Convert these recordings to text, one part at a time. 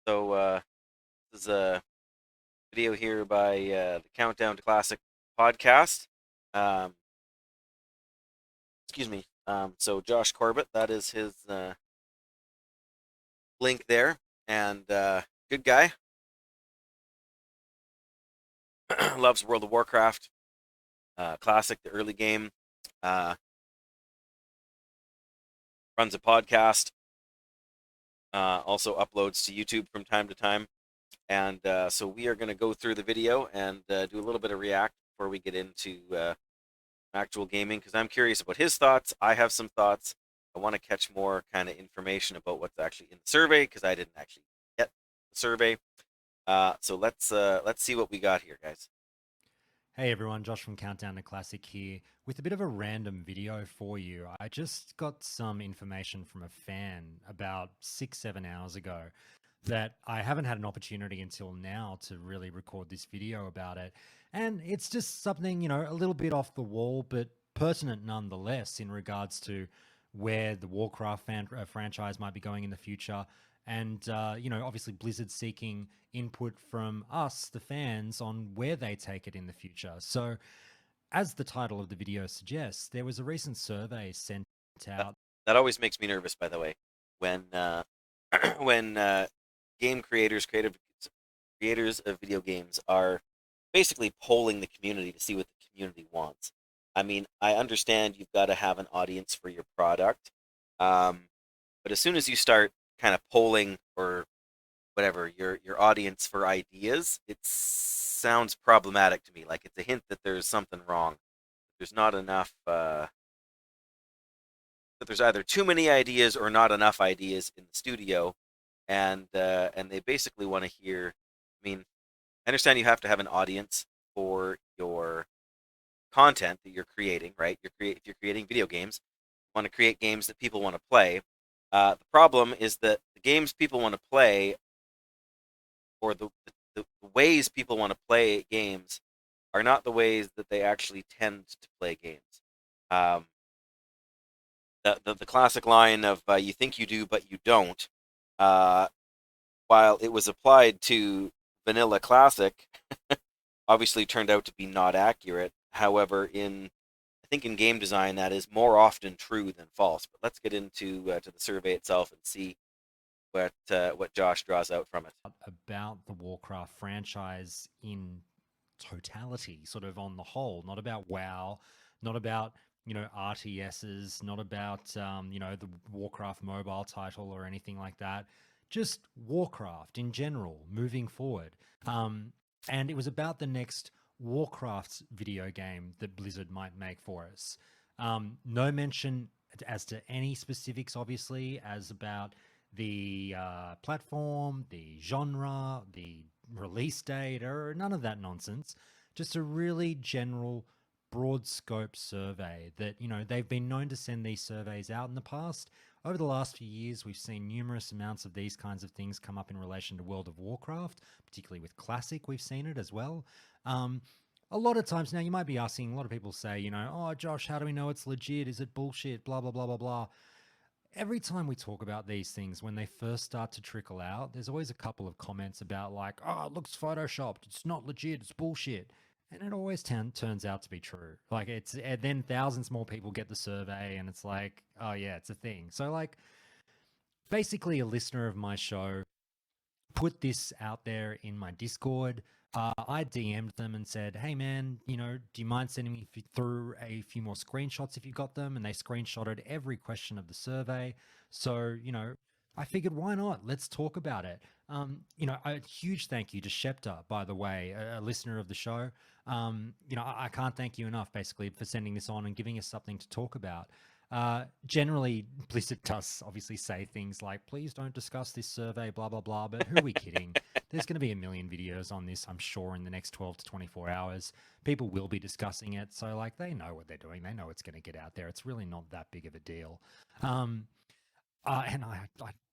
This is a video here by the Countdown to Classic podcast. Um, excuse me. So Josh Corbett, that is his link there, and good guy. Loves World of Warcraft, Classic, the early game. Uh, Runs a podcast. Also uploads to YouTube from time to time. And so we are going to go through the video and do a little bit of react before we get into actual gaming because I'm curious about his thoughts. I have some thoughts. I want to catch more kind of information about what's actually in the survey because I didn't actually get the survey. So let's see what we got here, guys. Hey everyone, Josh from Countdown to Classic here with a bit of a random video for you. I just got some information from a fan about 6, 7 hours ago that I haven't had an opportunity until now to really record this video about it. And it's just something, a little bit off the wall, but pertinent nonetheless in regards to where the Warcraft franchise might be going in the future. And, obviously Blizzard seeking input from us, the fans, on where they take it in the future. So, as the title of the video suggests, there was a recent survey sent That, out. that always makes me nervous, by the way, when when game creators, creative creators of video games are basically polling the community to see what the community wants. I mean, I understand you've got to have an audience for your product, um, but as soon as you start kind of polling or whatever your audience for ideas, it sounds problematic to me. Like it's a hint that there's something wrong. There's not enough. That there's either too many ideas or not enough ideas in the studio, and they basically want to hear. I mean, I understand you have to have an audience for your content that you're creating, right? If you're creating video games, you want to create games that people want to play. The problem is that the games people want to play, or the ways people want to play games, are not the ways that they actually tend to play games. Um, the classic line of "you think you do, but you don't," uh, while it was applied to vanilla classic, obviously turned out to be not accurate. However, I think in game design that is more often true than false. But let's get into to the survey itself and see what Josh draws out from it. About the Warcraft franchise in totality, sort of on the whole, not about WoW, not about RTSs, not about the Warcraft mobile title or anything like that. Just Warcraft in general, moving forward. And it was about the next Warcraft video game that Blizzard might make for us. No mention as to any specifics, obviously, as about the platform, the genre, the release date, or none of that nonsense. Just a really general, broad scope survey that, they've been known to send these surveys out in the past. Over the last few years, we've seen numerous amounts of these kinds of things come up in relation to World of Warcraft, particularly with Classic, we've seen it as well. Um, a lot of times now, you might be asking, a lot of people say, oh, Josh, how do we know it's legit? Is it bullshit? Blah, blah, blah, blah, blah. Every time we talk about these things, when they first start to trickle out, there's always a couple of comments about, like, oh, it looks photoshopped. It's not legit. It's bullshit. And it always turns out to be true. Like, and then thousands more people get the survey, and it's like, oh, yeah, it's a thing. So, like, basically, a listener of my show put this out there in my Discord. I DM'd them and said, "Hey man, do you mind sending me through a few more screenshots if you got them?" And they screenshotted every question of the survey. So I figured, why not? Let's talk about it. A huge thank you to Shepta, by the way, a listener of the show. I can't thank you enough, basically, for sending this on and giving us something to talk about. Generally, Blizzard does obviously say things like, please don't discuss this survey, blah, blah, blah. But who are we kidding? There's going to be a million videos on this, I'm sure, in the next 12 to 24 hours. People will be discussing it. So, like, they know what they're doing. They know it's going to get out there. It's really not that big of a deal. Um, and I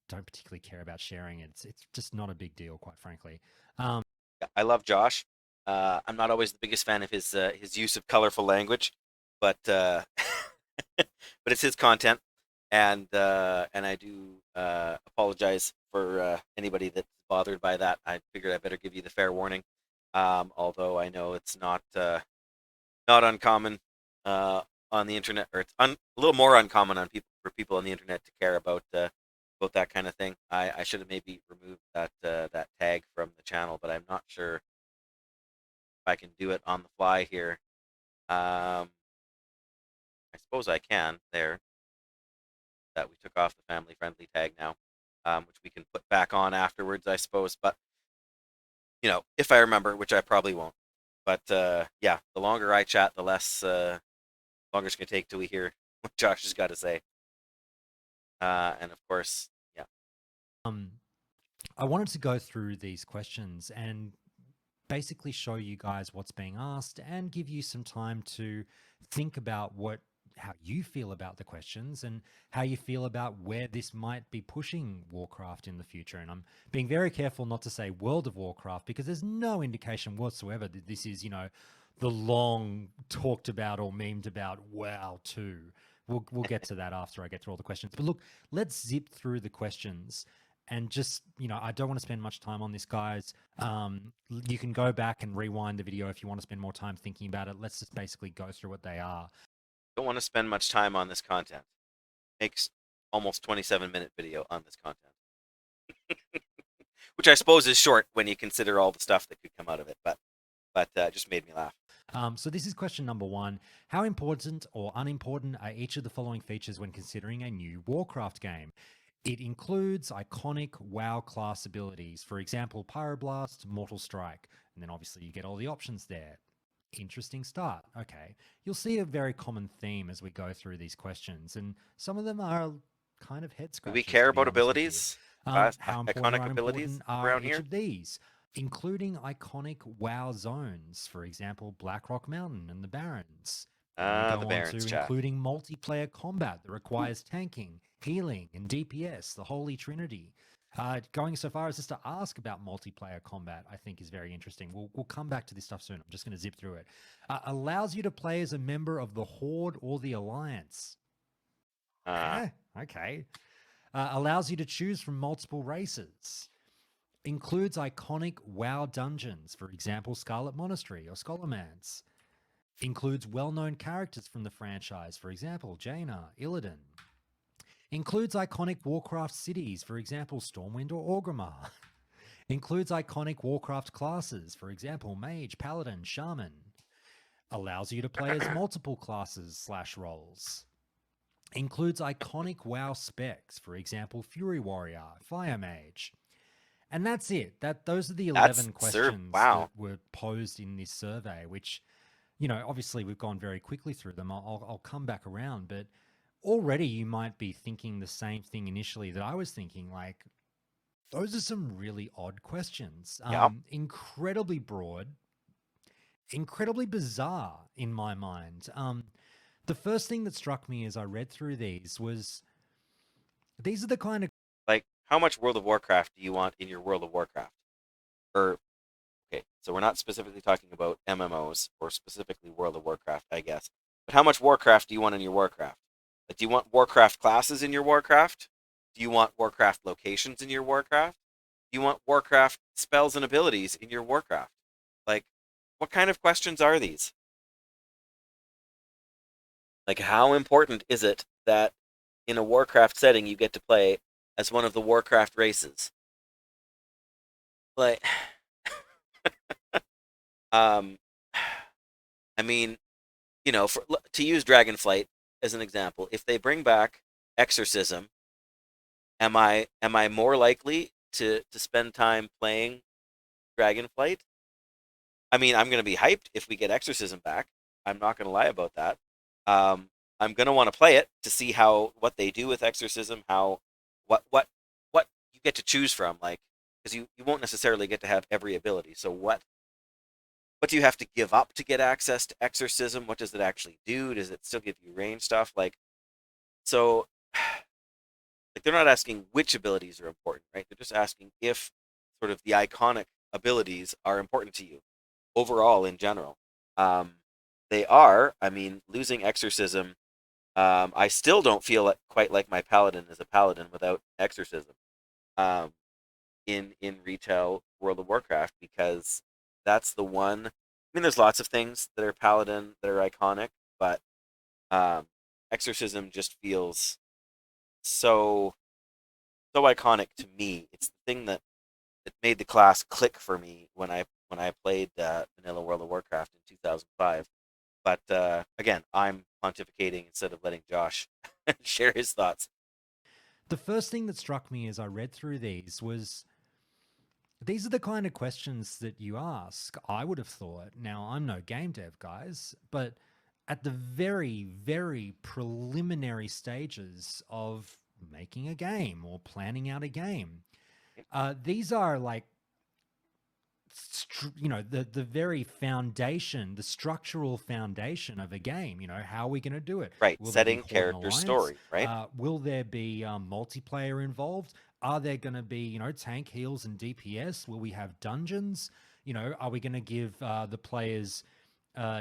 don't particularly care about sharing it. It's just not a big deal, quite frankly. Um, I love Josh. I'm not always the biggest fan of his use of colorful language, but but it's his content. and I do apologize for anybody that's bothered by that. I figured I better give you the fair warning. Although I know it's not uncommon uh, on the internet, or it's a little more uncommon on people for people on the internet to care about that kind of thing. I should have maybe removed that tag from the channel, but I'm not sure if I can do it on the fly here. I suppose I can there. That we took off the family friendly tag now, which we can put back on afterwards, I suppose. But if I remember, which I probably won't. But yeah, the longer I chat, the less longer it's gonna take till we hear what Josh has got to say. And of course, yeah, Um, I wanted to go through these questions and basically show you guys what's being asked and give you some time to think about how you feel about the questions and how you feel about where this might be pushing Warcraft in the future. And I'm being very careful not to say World of Warcraft because there's no indication whatsoever that this is, the long talked about or memed about WoW 2. We'll get to that after I get through all the questions. But look, let's zip through the questions and just, I don't want to spend much time on this, guys. You can go back and rewind the video if you want to spend more time thinking about it. Let's just basically go through what they are. don't want to spend much time on this content. Makes almost 27-minute video on this content, which I suppose is short when you consider all the stuff that could come out of it. But just made me laugh. So this is question number 1. How important or unimportant are each of the following features when considering a new Warcraft game? It includes iconic WoW class abilities, for example, Pyroblast, Mortal Strike, and then obviously you get all the options there. Interesting start. Okay. You'll see a very common theme as we go through these questions, and some of them are kind of head Do we scratchers, care to be about honest with you. abilities? How important or Iconic abilities unimportant are around each here? of these? Including iconic WoW zones, for example, Blackrock Mountain and the Barrens. Then we The go on Barons to chat. including multiplayer combat that requires tanking, healing, and DPS, the Holy Trinity. Going so far as just to ask about multiplayer combat, I think is very interesting. We'll come back to this stuff soon. I'm just going to zip through it. Allows you to play as a member of the Horde or the Alliance. Uh, Okay. Allows you to choose from multiple races. Includes iconic WoW dungeons, for example, Scarlet Monastery or Scholarmance. Includes well-known characters from the franchise, for example, Jaina, Illidan. Includes iconic Warcraft cities, for example, Stormwind or Orgrimmar. Includes iconic Warcraft classes, for example, Mage, Paladin, Shaman. Allows you to play as multiple classes/roles. Includes iconic WoW specs, for example, Fury Warrior, Fire Mage. And that's it. Those are the that's 11 served. questions that Wow. were posed in this survey, which, obviously we've gone very quickly through them. I'll come back around, but already you might be thinking the same thing initially that I was thinking, like, those are some really odd questions. Yeah. Incredibly broad, incredibly bizarre in my mind. The first thing that struck me as I read through these was these are the kind of Like, how much World of Warcraft do you want in your World of Warcraft? Or okay, so we're not specifically talking about MMOs or specifically World of Warcraft, I guess. But how much Warcraft do you want in your Warcraft? Like, do you want Warcraft classes in your Warcraft? Do you want Warcraft locations in your Warcraft? Do you want Warcraft spells and abilities in your Warcraft? Like, what kind of questions are these? Like, how important is it that in a Warcraft setting you get to play as one of the Warcraft races? Like, um, I mean, to use Dragonflight as an example, if they bring back Exorcism, am I more likely to spend time playing Dragonflight? I mean, I'm gonna be hyped if we get Exorcism back. I'm not gonna lie about that. Um, I'm gonna want to play it to see what they do with Exorcism, what you get to choose from, like because you won't necessarily get to have every ability. So what do you have to give up to get access to Exorcism? What does it actually do? Does it still give you range stuff? So, like they're not asking which abilities are important, right? They're just asking if sort of the iconic abilities are important to you overall in general. Um, they are. I mean, losing Exorcism I still don't feel quite like my paladin is a paladin without exorcism. Um, in retail World of Warcraft, because that's the one. I mean, there's lots of things that are paladin that are iconic, but exorcism just feels so iconic to me. It's the thing that made the class click for me when I played vanilla World of Warcraft in 2005. But again, I'm pontificating instead of letting Josh share his thoughts. The first thing that struck me as I read through these was these are the kind of questions that you ask. I would have thought, now I'm no game dev, guys, but at the very, very preliminary stages of making a game or planning out a game, these are like the very foundation, the structural foundation of a game. How are we going to do it? Right, Will there be setting Horde and character Alliance? story, right? Will there be multiplayer involved? Are there going to be tank heals and DPS? Will we have dungeons? Are we going to give the players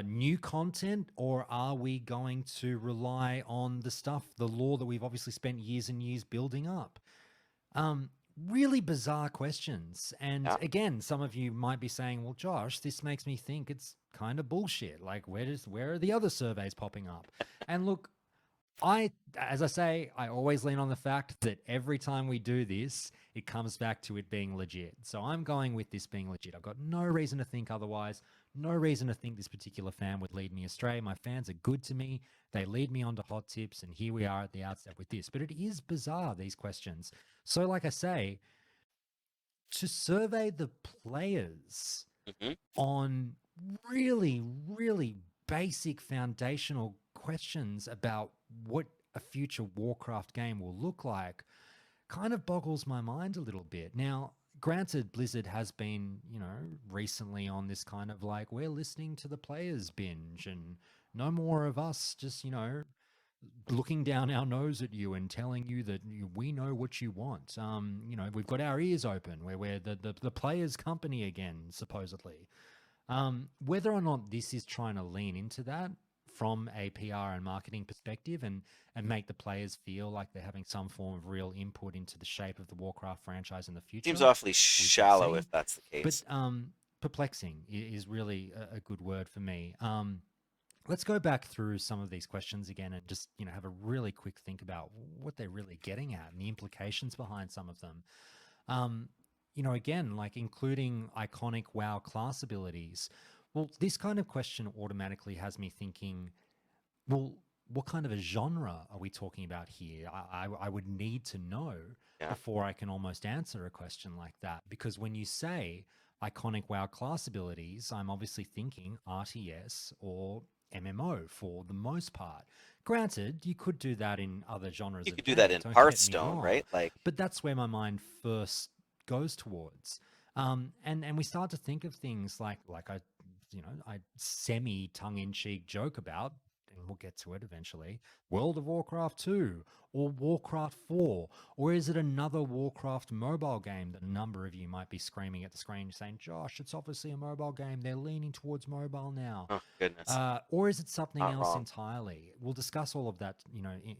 new content, or are we going to rely on the stuff, the lore that we've obviously spent years and years building up? Um, Really bizarre questions. And Yeah. again, some of you might be saying, well, Josh, this makes me think it's kind of bullshit. Like, where are the other surveys popping up? And look, as I say, I always lean on the fact that every time we do this, it comes back to it being legit. So I'm going with this being legit. I've got no reason to think otherwise. No reason to think this particular fan would lead me astray. My fans are good to me. They lead me onto hot tips, and here we are at the outset with this. But it is bizarre, these questions. So, like I say, to survey the players Hmm. on really, really basic foundational questions about what a future Warcraft game will look like kind of boggles my mind a little bit. Now, granted, Blizzard has been, recently on this kind of like, we're listening to the players binge and no more of us just, looking down our nose at you and telling you that we know what you want. We've got our ears open. We're the players' company again, supposedly. Whether or not this is trying to lean into that from a PR and marketing perspective and make the players feel like they're having some form of real input into the shape of the Warcraft franchise in the Seems future, awfully we shall shallow see. if that's the But case. perplexing is really a good word for me. Let's go back through some of these questions again and just have a really quick think about what they're really getting at and the implications behind some of them. Um, again, like including iconic WoW class abilities. Well, this kind of question automatically has me thinking, well, what kind of a genre are we talking about here? I would need to know Yeah. before I can almost answer a question like that. Because when you say iconic WoW class abilities, I'm obviously thinking RTS or MMO for the most part. Granted, you could do that in other genres You of could do that game, in don't get me Hearthstone, wrong, right? Like, but that's where my mind first goes towards. And we start to think of things like I semi tongue in cheek joke about, and we'll get to it eventually. World of Warcraft 2 or Warcraft 4, or is it another Warcraft mobile game that a number of you might be screaming at the screen saying, Josh, it's obviously a mobile game. They're leaning towards mobile now. oh goodness, Or is it something not else wrong. entirely? We'll discuss all of that,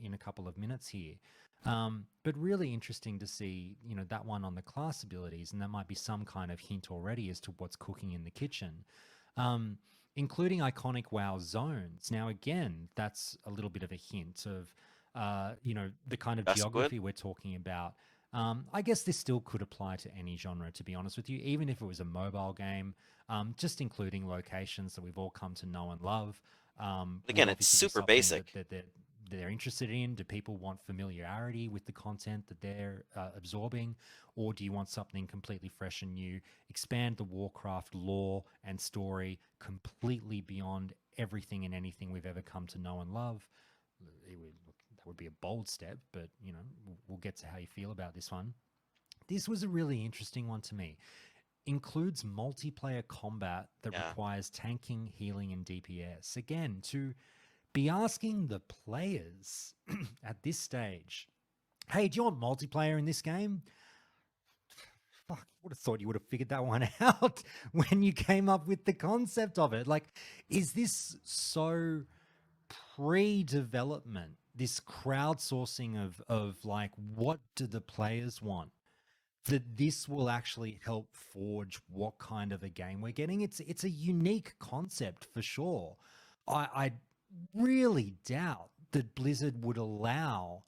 in a couple of minutes here. But really interesting to see, that one on the class abilities, and that might be some kind of hint already as to what's cooking in the kitchen. Um, Including iconic WoW zones. Now, again, that's a little bit of a hint of, the kind of Duskwood. geography we're talking about. I guess this still could apply to any genre, to be honest with you, even if it was a mobile game. Just including locations that we've all come to know and love But would again, it's obviously be super something basic. that they're interested in. Do people want familiarity with the content that they're absorbing, or do you want something completely fresh and new? Expand the Warcraft lore and story completely beyond everything and anything we've ever come to know and love. That would be a bold step, but we'll get to how you feel about this one. This was a really interesting one to me. Includes multiplayer combat that Yeah. requires tanking, healing, and DPS. Again, to be asking the players at this stage, hey, do you want multiplayer in this game? Fuck, I would have thought you would have figured that one out when you came up with the concept of it. Like, is this so pre development this crowdsourcing of like, what do the players want? That this will actually help forge what kind of a game we're getting. It's a unique concept for sure. I really doubt that Blizzard would allow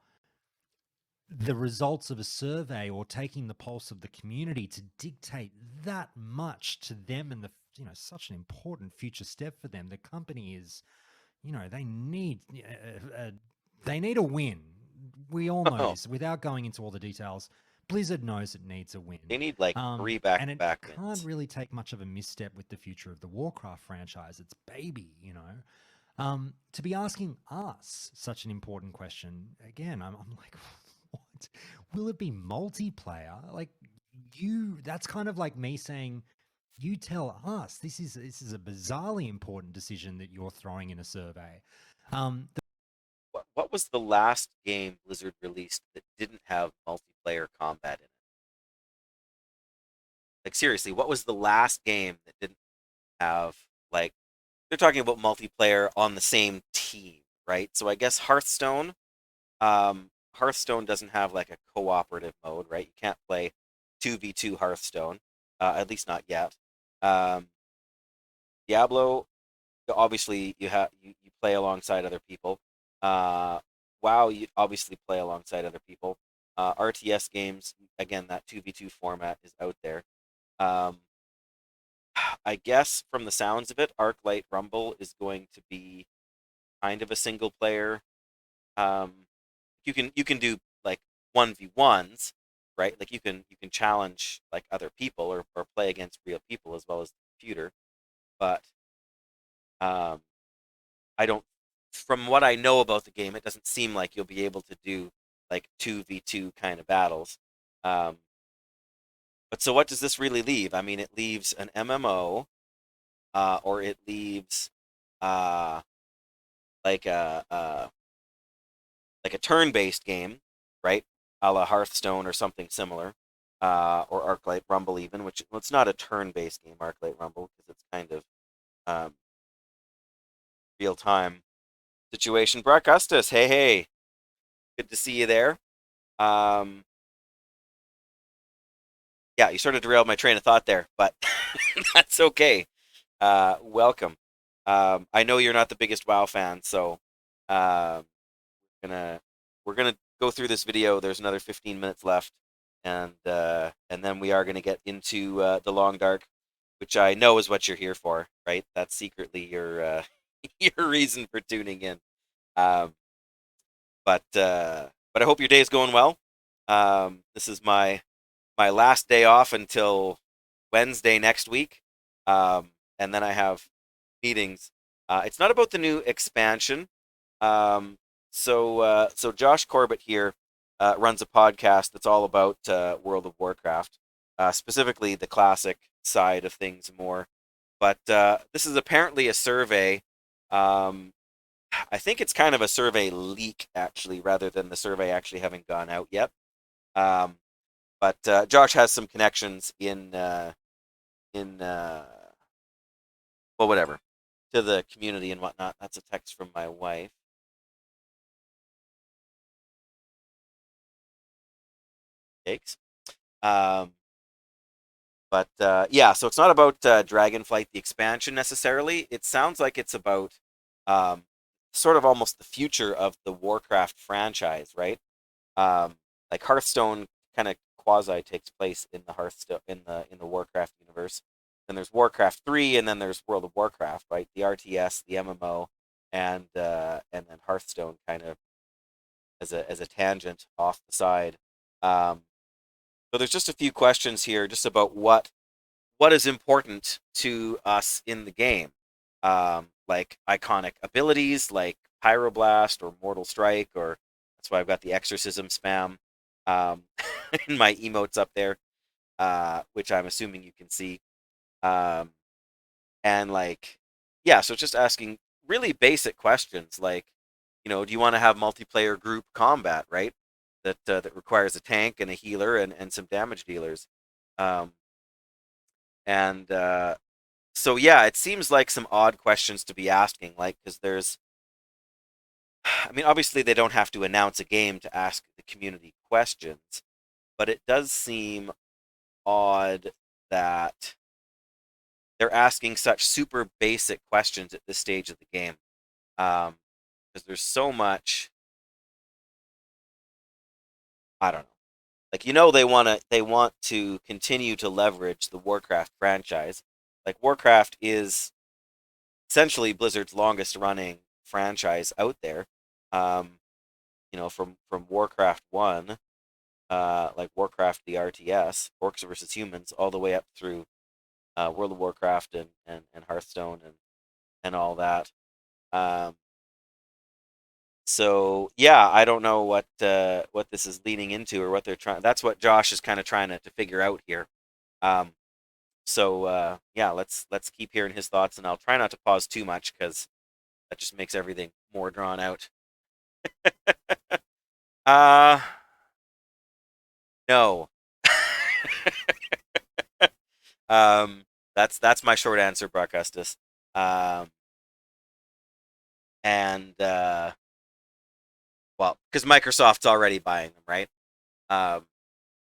the results of a survey or taking the pulse of the community to dictate that much to them, and such an important future step for them. The company is, they need a win. We all know Oh, this. Without going into all the details, Blizzard knows it needs a win. they need like three And it back-to-back can't wins. really take much of a misstep with the future of the Warcraft franchise. It's baby. To be asking us such an important question again, I'm like, what? Will it be multiplayer? Like, that's kind of like me saying, you tell us. This is a bizarrely important decision that you're throwing in a survey. The What was the last game Blizzard released that didn't have multiplayer combat in it? Like seriously, what was the last game that didn't have like they're talking about multiplayer on the same team, right? So I guess Hearthstone, Hearthstone doesn't have like a cooperative mode, right? You can't play 2v2 Hearthstone, at least not yet. Um, Diablo, obviously you play alongside other people. Uh, WoW, you obviously play alongside other people. RTS games, again, that 2v2 format is out there. Um, I guess from the sounds of it, Arclight Rumble is going to be kind of a single player. Um, you can do like 1v1s, right? Like you can challenge like other people or play against real people as well as the computer. But um, I don't. From what I know about the game, it doesn't seem like you'll be able to do like 2v2 kind of battles. Um, but so what does this really leave? I mean, it leaves an MMO, or it leaves uh, like a turn-based game, right? A la Hearthstone or something similar, or Arclight Rumble even, which well, it's not a turn-based game, Arclight Rumble, because it's kind of um, real-time situation. Brock Custis, hey hey, good to see you there. Um, yeah, you sort of derailed my train of thought there, but that's okay. Welcome. I know you're not the biggest WoW fan, so um, gonna we're gonna go through this video. There's another 15 minutes left, and then we are gonna get into the long dark, which I know is what you're here for, right? That's secretly your your reason for tuning in. Um, but I hope your day is going well. This is my last day off until Wednesday next week, and then I have meetings. It's not about the new expansion. Um, so Josh Corbett here runs a podcast that's all about World of Warcraft, specifically the classic side of things more. But this is apparently a survey. Um, I think it's kind of a survey leak, actually, rather than the survey actually having gone out yet. Um, but Josh has some connections in well, whatever, to the community and whatnot. That's a text from my wife. Takes. Um, but yeah, so it's not about Dragonflight the expansion necessarily. It sounds like it's about um, sort of almost the future of the Warcraft franchise, right? Um, like Hearthstone kind of quasi takes place in the Hearthstone in the Warcraft universe. Then there's Warcraft 3, and then there's World of Warcraft, right? The RTS, the MMO, and then Hearthstone kind of as a tangent off the side. Um, so there's just a few questions here, just about what is important to us in the game, like iconic abilities like Pyroblast or Mortal Strike, or that's why I've got the Exorcism spam um, in my emotes up there, which I'm assuming you can see. Um, and like, yeah, so it's just asking really basic questions like, do you want to have multiplayer group combat, right? That requires a tank and a healer and some damage dealers. Um, and So yeah, it seems like some odd questions to be asking, like because I mean, obviously they don't have to announce a game to ask the community questions, but it does seem odd that they're asking such super basic questions at this stage of the game. Because there's so much, I don't know. Like they want to continue to leverage the Warcraft franchise. Like Warcraft is essentially Blizzard's longest running franchise out there. Um, from Warcraft 1, like Warcraft the RTS, Orcs versus Humans, all the way up through World of Warcraft and Hearthstone and all that. Um, so yeah, I don't know what this is leading into or what they're trying. That's what Josh is kind of trying to figure out here. Um, yeah, let's keep hearing his thoughts, and I'll try not to pause too much because that just makes everything more drawn out. Uh no. um, that's my short answer, Brock Custis. Um, and well, because Microsoft's already buying them, right? Um,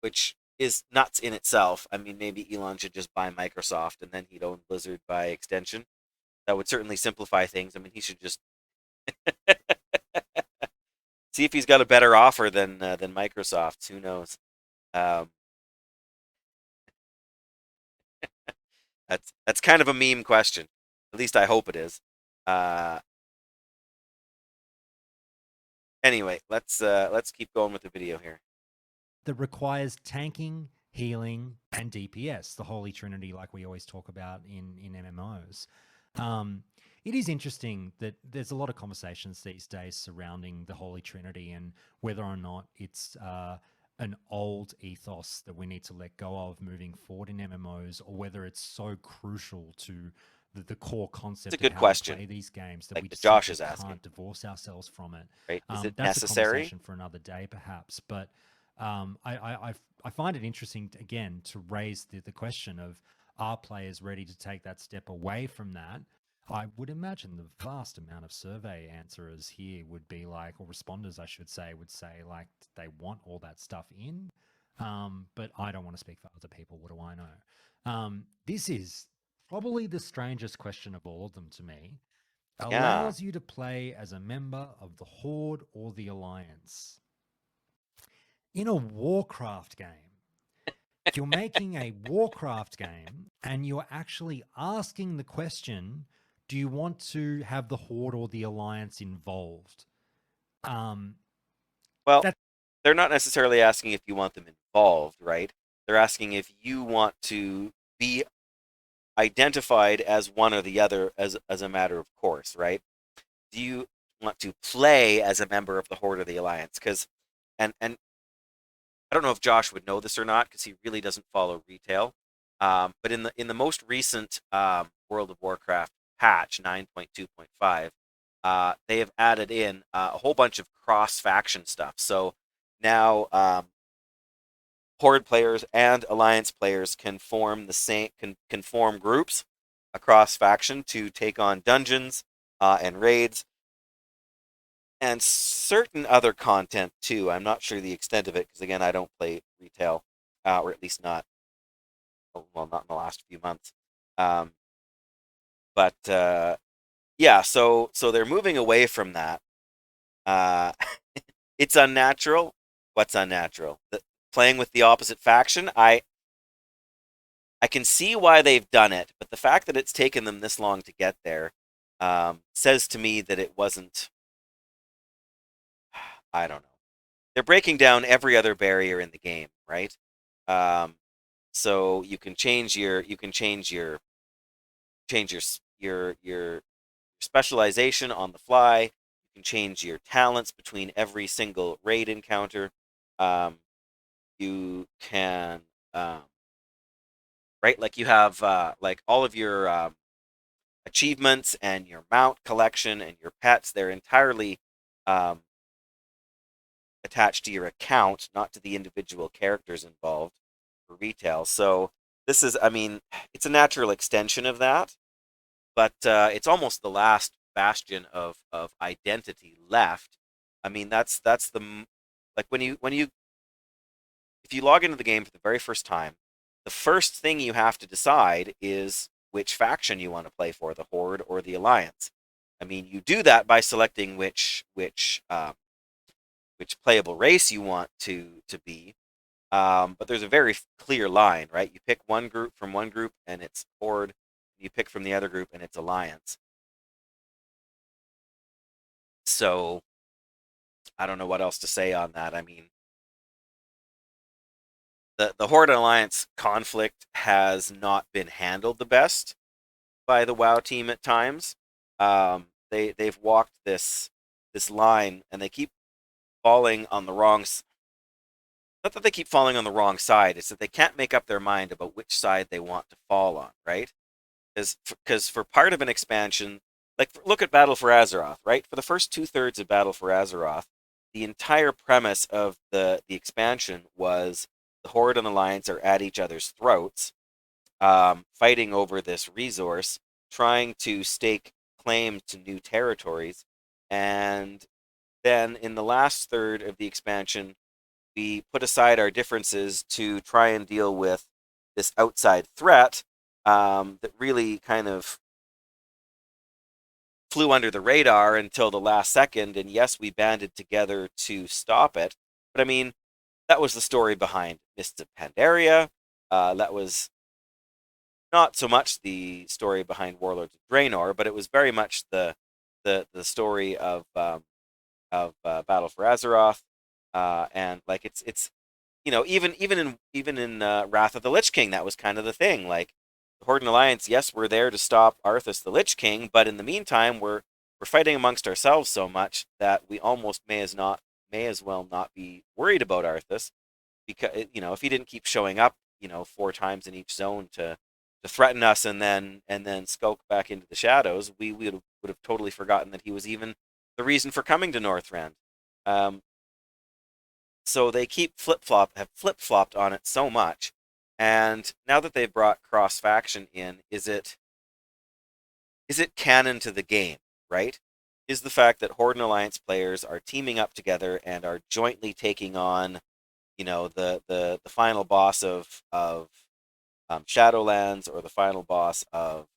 which is nuts in itself. I mean, maybe Elon should just buy Microsoft and then he'd own Blizzard by extension. That would certainly simplify things. I mean, he should just see if he's got a better offer than Microsoft's. Who knows? Um, that's kind of a meme question. At least I hope it is. Uh, anyway, let's keep going with the video here. That requires tanking, healing, and DPS, the Holy Trinity, like we always talk about in MMOs. Um, it is interesting that there's a lot of conversations these days surrounding the Holy Trinity and whether or not it's an old ethos that we need to let go of moving forward in MMOs, or whether it's so crucial to the core It's a concept of good how we question, play these games that like we that just Josh simply is asking, can't divorce ourselves from it. right? Is it That's a necessary? conversation for another day, perhaps. But I find it interesting again to raise the question of, are players ready to take that step away from that? I would imagine the vast amount of survey answerers here would be like, or responders, I should say, would say like they want all that stuff in. But I don't want to speak for other people. What do I know? This is probably the strangest question of all of them to me. Yeah. Allows you to play as a member of the Horde or the Alliance in a Warcraft game. You're making a Warcraft game and you're actually asking the question, do you want to have the Horde or the Alliance involved? Um, Well, that they're not necessarily asking if you want them involved, right? They're asking if you want to be identified as one or the other as a matter of course, right? Do you want to play as a member of the Horde or the Alliance? Because and I don't know if Josh would know this or not because he really doesn't follow retail. But in the most recent World of Warcraft patch 9.2.5, they have added in a whole bunch of cross faction stuff. So now Horde players and Alliance players can form the same can form groups across faction to take on dungeons and raids and certain other content too. I'm not sure the extent of it because again, I don't play retail, or at least not well, not in the last few months. Um, but yeah, so they're moving away from that. Uh, it's unnatural. What's unnatural? Playing with the opposite faction. I can see why they've done it, but the fact that it's taken them this long to get there says to me that it wasn't. I don't know. They're breaking down every other barrier in the game, right? Um, so you can change your specialization on the fly. You can change your talents between every single raid encounter. Um, you can right like you have like all of your achievements and your mount collection and your pets. They're entirely um, attached to your account, not to the individual characters involved for retail. So this is, I mean, it's a natural extension of that, but it's almost the last bastion of identity left. I mean, that's like when you if you log into the game for the very first time, the first thing you have to decide is which faction you want to play for, the Horde or the Alliance. I mean, you do that by selecting which playable race you want to be. But there's a very clear line, right? You pick one group from one group and it's Horde. You pick from the other group and it's Alliance. So I don't know what else to say on that. I mean, the Horde and Alliance conflict has not been handled the best by the WoW team at times. They've walked this line and they keep falling on the wrong. Not that they keep falling on the wrong side. It's that they can't make up their mind about which side they want to fall on, right? Because for part of an expansion, like look at Battle for Azeroth, right? For the first 2/3 of Battle for Azeroth, the entire premise of the expansion was the Horde and Alliance are at each other's throats, fighting over this resource, trying to stake claim to new territories, and then in the last third of the expansion, we put aside our differences to try and deal with this outside threat that really kind of flew under the radar until the last second. And yes, we banded together to stop it. But I mean, that was the story behind Mists of Pandaria. That was not so much the story behind Warlords of Draenor, but it was very much the story of Battle for Azeroth. And like it's even in Wrath of the Lich King, that was kind of the thing. Like the Horde and Alliance, yes, we're there to stop Arthas the Lich King, but in the meantime, we're fighting amongst ourselves so much that we almost may as well not be worried about Arthas because if he didn't keep showing up, 4 times in each zone to threaten us and then skulk back into the shadows, we would have totally forgotten that he was even the reason for coming to Northrend. Um, so they have flip flopped on it so much, and now that they've brought cross faction in, is it canon to the game? Right? Is the fact that Horde and Alliance players are teaming up together and are jointly taking on, the final boss of Shadowlands or the final boss of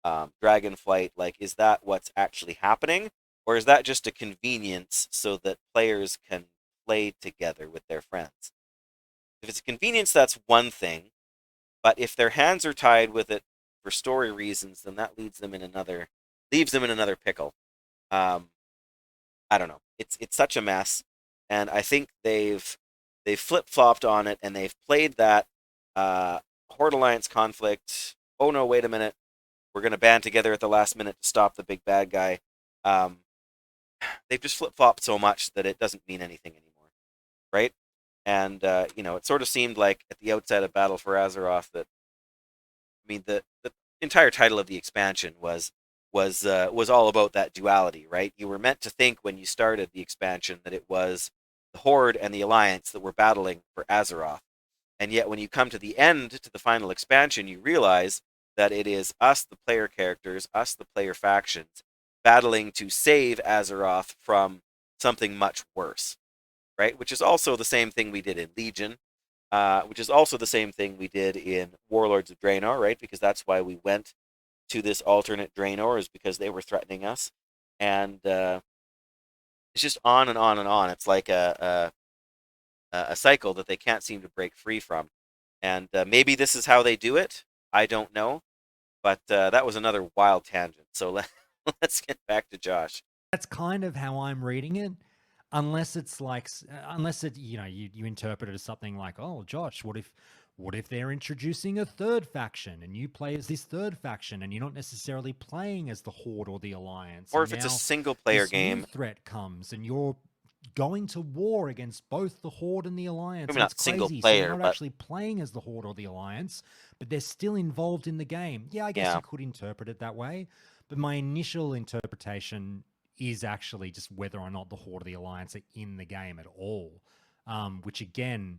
Dragonflight? Like, is that what's actually happening, or is that just a convenience so that players can play together with their friends? If it's a convenience, that's one thing, but if their hands are tied with it for story reasons, then that leaves them in another pickle. Um, I don't know. It's such a mess, and I think they've flip flopped on it, and they've played that uh, Horde Alliance conflict. Oh no, wait a minute. We're going to band together at the last minute to stop the big bad guy. Um, they've just flip flopped so much that it doesn't mean anything anymore, right? And it sort of seemed like at the outset of Battle for Azeroth that I mean the entire title of the expansion was all about that duality, right? You were meant to think when you started the expansion that it was the Horde and the Alliance that were battling for Azeroth, and yet when you come to the end, to the final expansion, you realize that it is us, the player characters, us, the player factions, battling to save Azeroth from something much worse, right? Which is also the same thing we did in Legion, which is also the same thing we did in Warlords of Draenor, right? Because that's why we went to this alternate Draenor, is because they were threatening us. And it's just on and on and on. It's like a cycle that they can't seem to break free from. And maybe this is how they do it. I don't know. But that was another wild tangent. So let's get back to Josh. That's kind of how I'm reading it. Unless it's like, unless it, you interpret it as something like, oh, Josh, what if they're introducing a third faction and you play as this third faction and you're not necessarily playing as the Horde or the Alliance, Or and if it's a now single player this new game, threat comes and you're going to war against both the Horde and the Alliance, maybe and it's not single crazy. So you're player, not but actually playing as the Horde or the Alliance, but they're still involved in the game. Yeah, I guess yeah. you could interpret it that way. But my initial interpretation is actually just whether or not the Horde or the Alliance are in the game at all. Which again,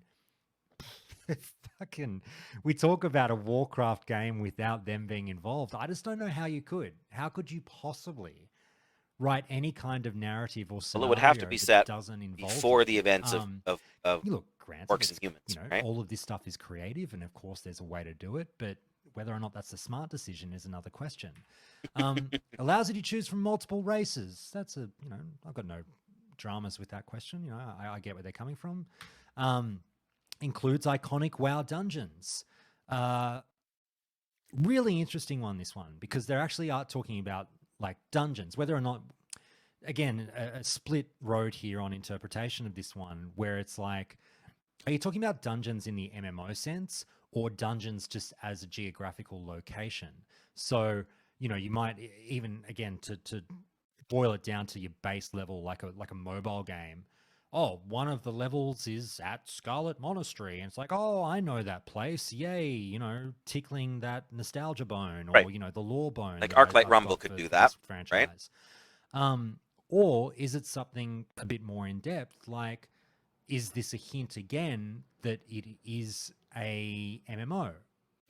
fucking, we talk about a Warcraft game without them being involved. I just don't know how you could. How could you possibly? write any kind of narrative or Well, it would have to scenario be that set doesn't involve before you. the events Um, of Look, granted, Orcs it's and Humans, you know right? all of this stuff is creative, and of course there's a way to do it, but whether or not that's a smart decision is another question. Allows you to choose from multiple races. That's a I've got no dramas with that question. I get where they're coming from. Um, Includes iconic WoW dungeons. Uh, Really interesting one, this one, because they're actually are talking about like dungeons, whether or not, again, a split road here on interpretation of this one, where it's like, are you talking about dungeons in the MMO sense or dungeons just as a geographical location? So, you might even, again, to boil it down to your base level, like a mobile game. Oh, one of the levels is at Scarlet Monastery, and it's like, oh, I know that place. Yay, tickling that nostalgia bone, Right. or the lore bone Like that Arclight I've Rumble got could for do for that, this right? franchise. Or is it something a bit more in depth, like, is this a hint again that it is a MMO?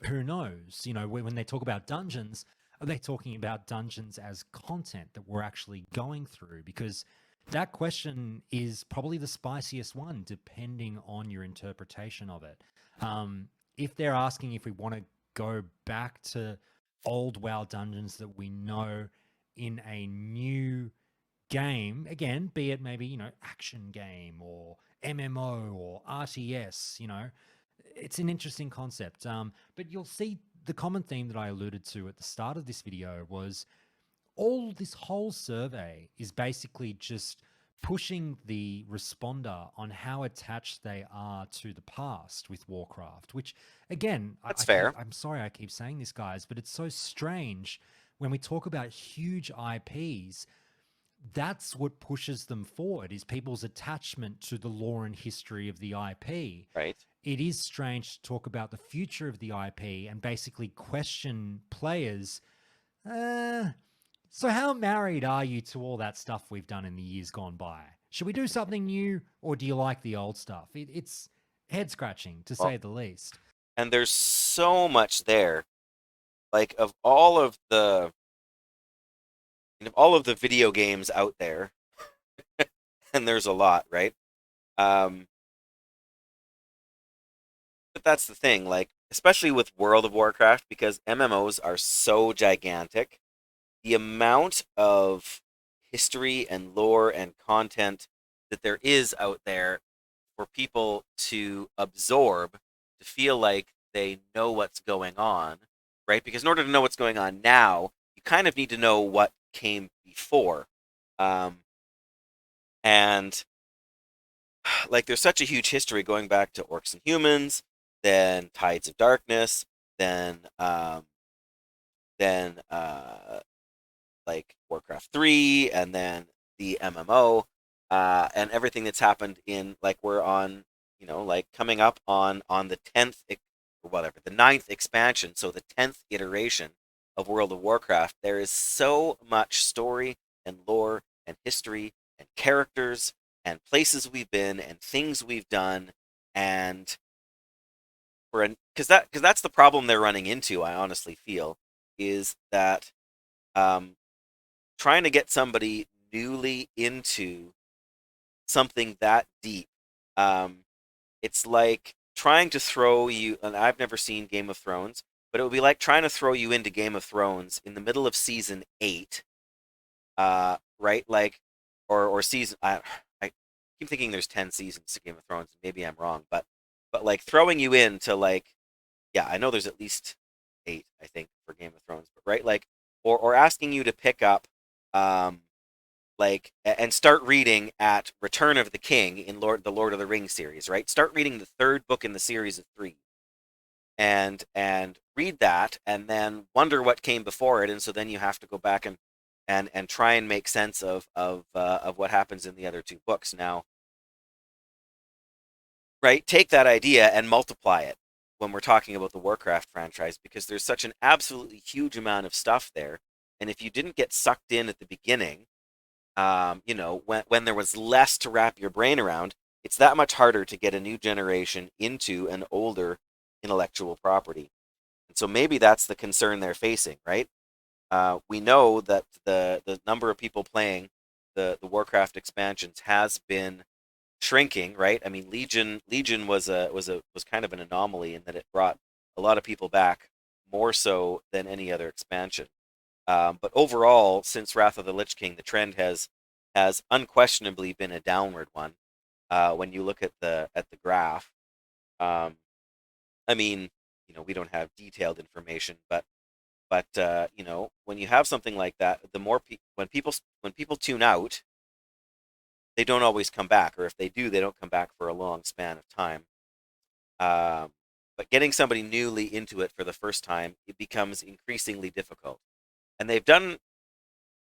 Who knows? When they talk about dungeons, are they talking about dungeons as content that we're actually going through? Because that question is probably the spiciest one, depending on your interpretation of it. If they're asking if we want to go back to old WoW dungeons that we know in a new game, again, be it maybe, action game or MMO or RTS, it's an interesting concept. But you'll see the common theme that I alluded to at the start of this video was all this whole survey is basically just pushing the responder on how attached they are to the past with Warcraft, which again, That's fair. I'm sorry I keep saying this, guys, but it's so strange when we talk about huge IPs. That's what pushes them forward, is people's attachment to the lore and history of the IP. Right. It is strange to talk about the future of the IP and basically question players. uh, so how married are you to all that stuff we've done in the years gone by? Should we do something new, or do you like the old stuff? It's head scratching, to Well, say the least. and there's so much there. Like of all of the video games out there, and there's a lot, right? Um, but that's the thing, like especially with World of Warcraft, because MMOs are so gigantic, the amount of history and lore and content that there is out there for people to absorb, to feel like they know what's going on, right? Because in order to know what's going on now, you kind of need to know what came before. Um, and like there's such a huge history going back to Orcs and Humans, then Tides of Darkness, then like Warcraft 3, and then the MMO, and everything that's happened in like we're on, like coming up on the 10th or whatever, the ninth expansion, so the 10th iteration of World of Warcraft. There is so much story and lore and history and characters and places we've been and things we've done, and because that's the problem they're running into. I honestly feel is that um, trying to get somebody newly into something that deep. Um, it's like trying to throw you, and I've never seen Game of Thrones, but it would be like trying to throw you into Game of Thrones in the middle of season 8, right? Like, or season. I keep thinking there's 10 seasons to Game of Thrones. Maybe I'm wrong, but like throwing you into like, yeah, I know there's at least 8, I think, for Game of Thrones, but right, like, or asking you to pick up, um, like and start reading at Return of the King in the Lord of the Rings series, right? Start reading the third book in the series of 3, and read that, and then wonder what came before it, and so then you have to go back and try and make sense of what happens in the other 2 books. Now, right, take that idea and multiply it when we're talking about the Warcraft franchise, because there's such an absolutely huge amount of stuff there, and if you didn't get sucked in at the beginning, when there was less to wrap your brain around, it's that much harder to get a new generation into an older intellectual property. And so maybe that's the concern they're facing, right? We know that the number of people playing the Warcraft expansions has been shrinking, right? I mean, Legion was kind of an anomaly in that it brought a lot of people back more so than any other expansion. But overall, since Wrath of the Lich King, the trend has unquestionably been a downward one. When you look at the graph, um, I mean, we don't have detailed information, but when you have something like that, the more when people tune out, they don't always come back, or if they do, they don't come back for a long span of time. Um, but getting somebody newly into it for the first time, it becomes increasingly difficult. And they've done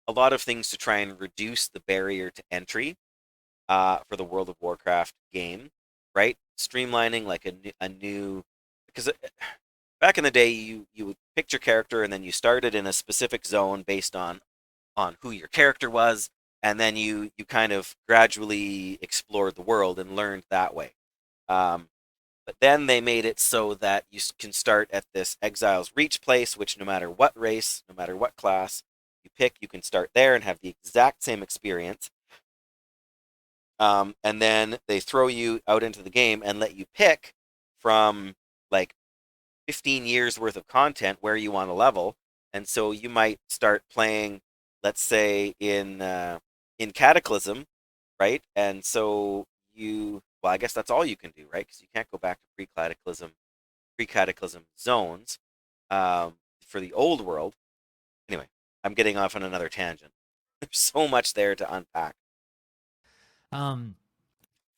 a lot of things to try and reduce the barrier to entry for the World of Warcraft game, right? Streamlining like a new because back in the day you would pick your character and then you started in a specific zone based on who your character was, and then you kind of gradually explored the world and learned that way. Um, but then they made it so that you can start at this Exiles Reach place, which no matter what race, no matter what class you pick, you can start there and have the exact same experience. And then they throw you out into the game and let you pick from like 15 years worth of content where you want to level. And so you might start playing, let's say in Cataclysm, right? And so well, I guess that's all you can do, right? Because you can't go back to pre-Cataclysm zones um, for the old world. Anyway, I'm getting off on another tangent. There's so much there to unpack. Um,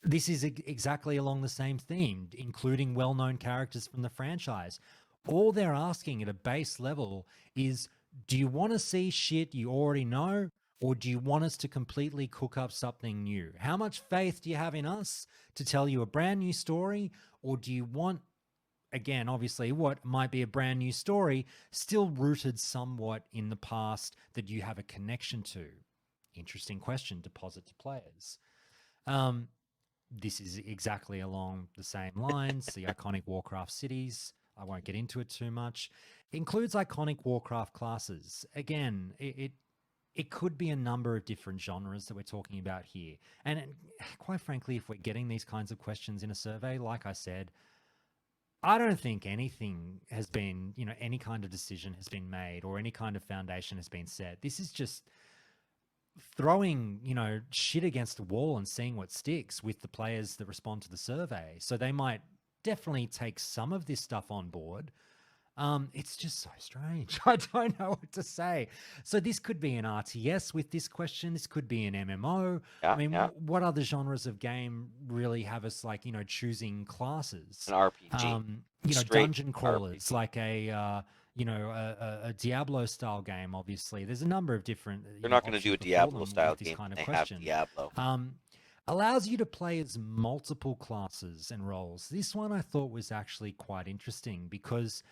this is exactly along the same theme, including well-known characters from the franchise. All they're asking at a base level is, do you want to see shit you already know, or do you want us to completely cook up something new? How much faith do you have in us to tell you a brand new story, or do you want, again, obviously, what might be a brand new story, still rooted somewhat in the past that you have a connection to? Interesting question to posit to players. Um, this is exactly along the same lines. The iconic Warcraft cities. I won't get into it too much. It includes iconic Warcraft classes. Again, it could be a number of different genres that we're talking about here. And quite frankly, if we're getting these kinds of questions in a survey, like I said, I don't think anything has been, any kind of decision has been made or any kind of foundation has been set. This is just throwing, shit against the wall and seeing what sticks with the players that respond to the survey. So they might definitely take some of this stuff on board. It's just so strange. I don't know what to say. So this could be an RTS with this question. This could be an MMO. I Yeah, mean, yeah, what other genres of game really have us like, choosing an classes? RPG, straight Dungeon crawlers, RPG. like a Diablo style game. Obviously, there's a number of different They're not going to do options a before Diablo them style with this game kind when of they have question. Diablo. Um, Allows you to play as multiple classes and roles. This one I thought was actually quite interesting because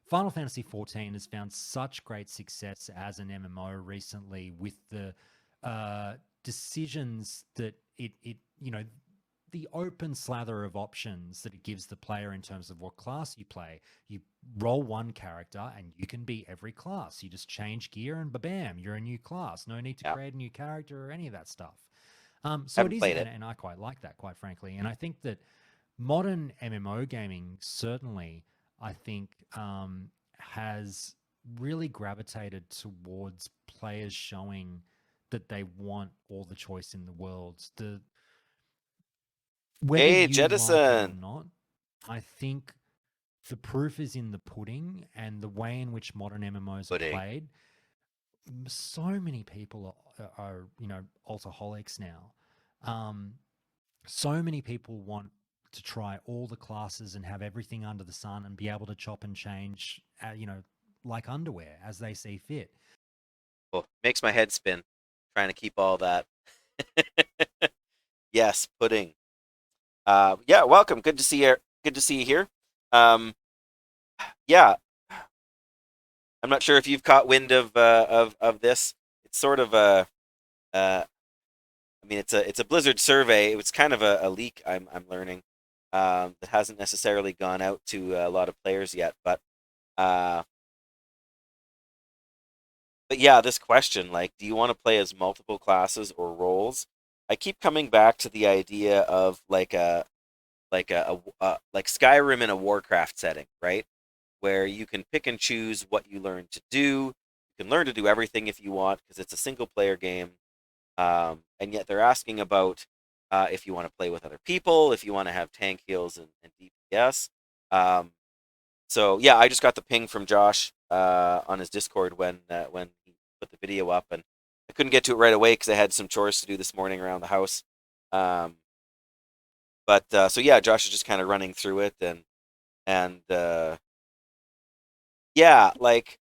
Final Fantasy XIV has found such great success as an MMO recently with the decisions that the open slather of options that it gives the player in terms of what class you play. You roll one character and you can be every class. You just change gear and bam, you're a new class. No need to Yeah, create a new character or any of that stuff. So it haven't is, played it. and I quite like that, quite frankly. And I think that modern MMO gaming certainly, I think, has really gravitated towards players showing that they want all the choice in the world. Whether Hey, you like it or Jettison not, I think the proof is in the pudding and the way in which modern MMOs are pudding. played. So many people are alcoholics now. Um, so many people want to try all the classes and have everything under the sun and be able to chop and change, like underwear as they see fit. Oh, makes my head spin trying to keep all that. Yes, pudding. Yeah, welcome. Good to see you. Good to see you here. Um, yeah, I'm not sure if you've caught wind of this. It's sort of I mean, it's a Blizzard survey. It was kind of a leak. I'm learning that hasn't necessarily gone out to a lot of players yet. But uh, but yeah, this question, like, do you want to play as multiple classes or roles? I keep coming back to the idea of like Skyrim in a Warcraft setting, right? Where you can pick and choose what you learn to do. You can learn to do everything if you want because it's a single player game. And yet they're asking about if you want to play with other people, if you want to have tank heals and DPS. Um, so yeah, I just got the ping from Josh on his Discord when he put the video up, and I couldn't get to it right away because I had some chores to do this morning around the house. Um, but so yeah, Josh is just kind of running through it, and yeah, like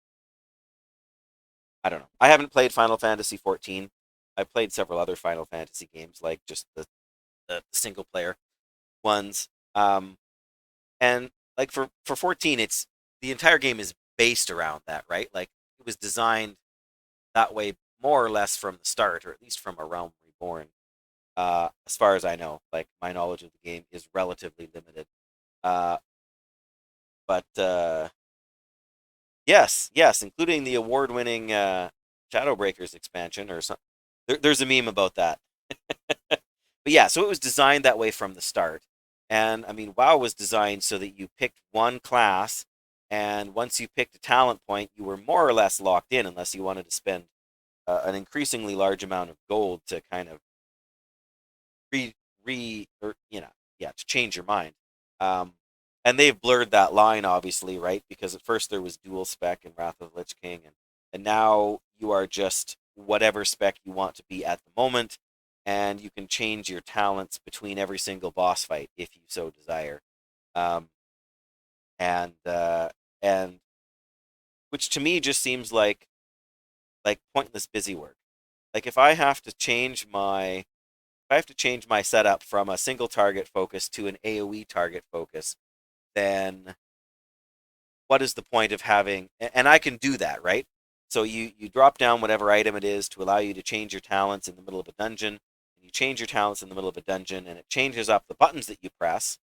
I don't know. I haven't played Final Fantasy 14. I played several other Final Fantasy games, like just the single player ones. And like for 14, it's the entire game is based around that, right? Like it was designed that way more or less from the start, or at least from A Realm Reborn. As far as I know, like my knowledge of the game is relatively limited. Uh, but yes, yes, including the award-winning Shadowbreakers expansion or something. There's a meme about that. But yeah, so it was designed that way from the start. And I mean, WoW was designed so that you picked one class, and once you picked a talent point, you were more or less locked in unless you wanted to spend an increasingly large amount of gold to kind of re re or yeah, to change your mind. Um, and they've blurred that line obviously, right? Because at first there was dual spec in Wrath of the Lich King, and now you are just whatever spec you want to be at the moment, and you can change your talents between every single boss fight if you so desire. Um, and which to me just seems like pointless busy work. Like if I have to change my setup from a single target focus to an AoE target focus, then what is the point of having, and I can do that, right? So you drop down whatever item it is to allow you to change your talents in the middle of a dungeon, and you change your talents in the middle of a dungeon, and it changes up the buttons that you press.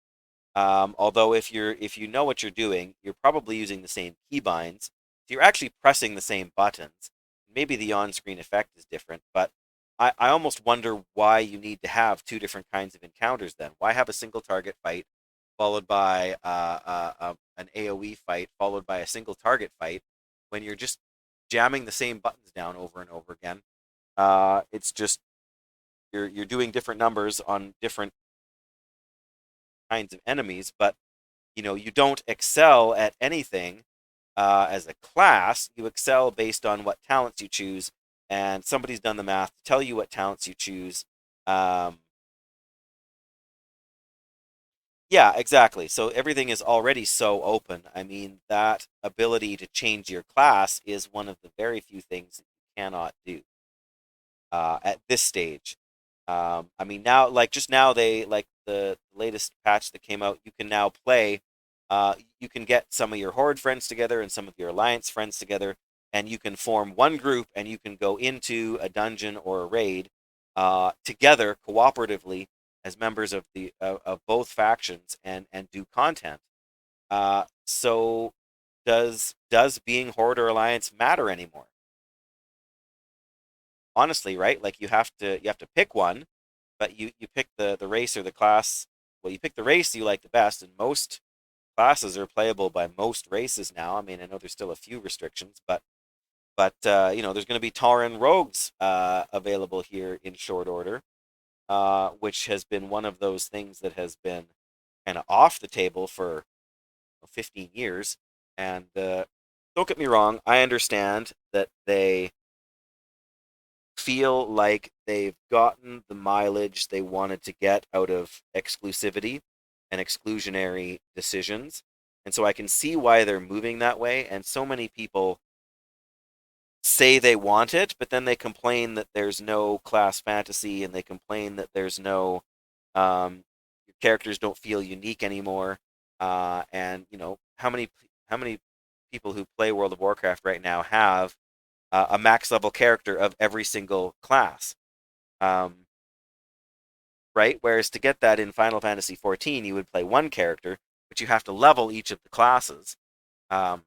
Although if you know what you're doing, you're probably using the same keybinds. So you're actually pressing the same buttons. Maybe the on-screen effect is different, but I almost wonder why you need to have two different kinds of encounters then. Why have a single target fight followed by an AoE fight followed by a single target fight when you're just jamming the same buttons down over and over again? It's just you're doing different numbers on different kinds of enemies, but you don't excel at anything as a class. You excel based on what talents you choose, and somebody's done the math to tell you what talents you choose. Um, yeah, exactly. So everything is already so open. I mean, that ability to change your class is one of the very few things that you cannot do at this stage. I mean, now, like just now, they like the latest patch that came out. You can now play. You can get some of your horde friends together and some of your alliance friends together, and you can form one group, and you can go into a dungeon or a raid together cooperatively as members of the of both factions and do content. So does being horde or alliance matter anymore? Honestly, right? Like you have to pick one, but you pick the race or the class. Well, you pick the race you like the best, and most classes are playable by most races now. I mean, I know there's still a few restrictions, but there's going to be Tauren rogues available here in short order, which has been one of those things that has been kind of off the table for 15 years. And don't get me wrong, I understand that they feel like they've gotten the mileage they wanted to get out of exclusivity and exclusionary decisions. And so I can see why they're moving that way. And so many people say they want it, but then they complain that there's no class fantasy and they complain that there's no, your characters don't feel unique anymore. And how many people who play World of Warcraft right now have a max level character of every single class, um, right? Whereas to get that in Final Fantasy 14, you would play one character, but you have to level each of the classes. Um,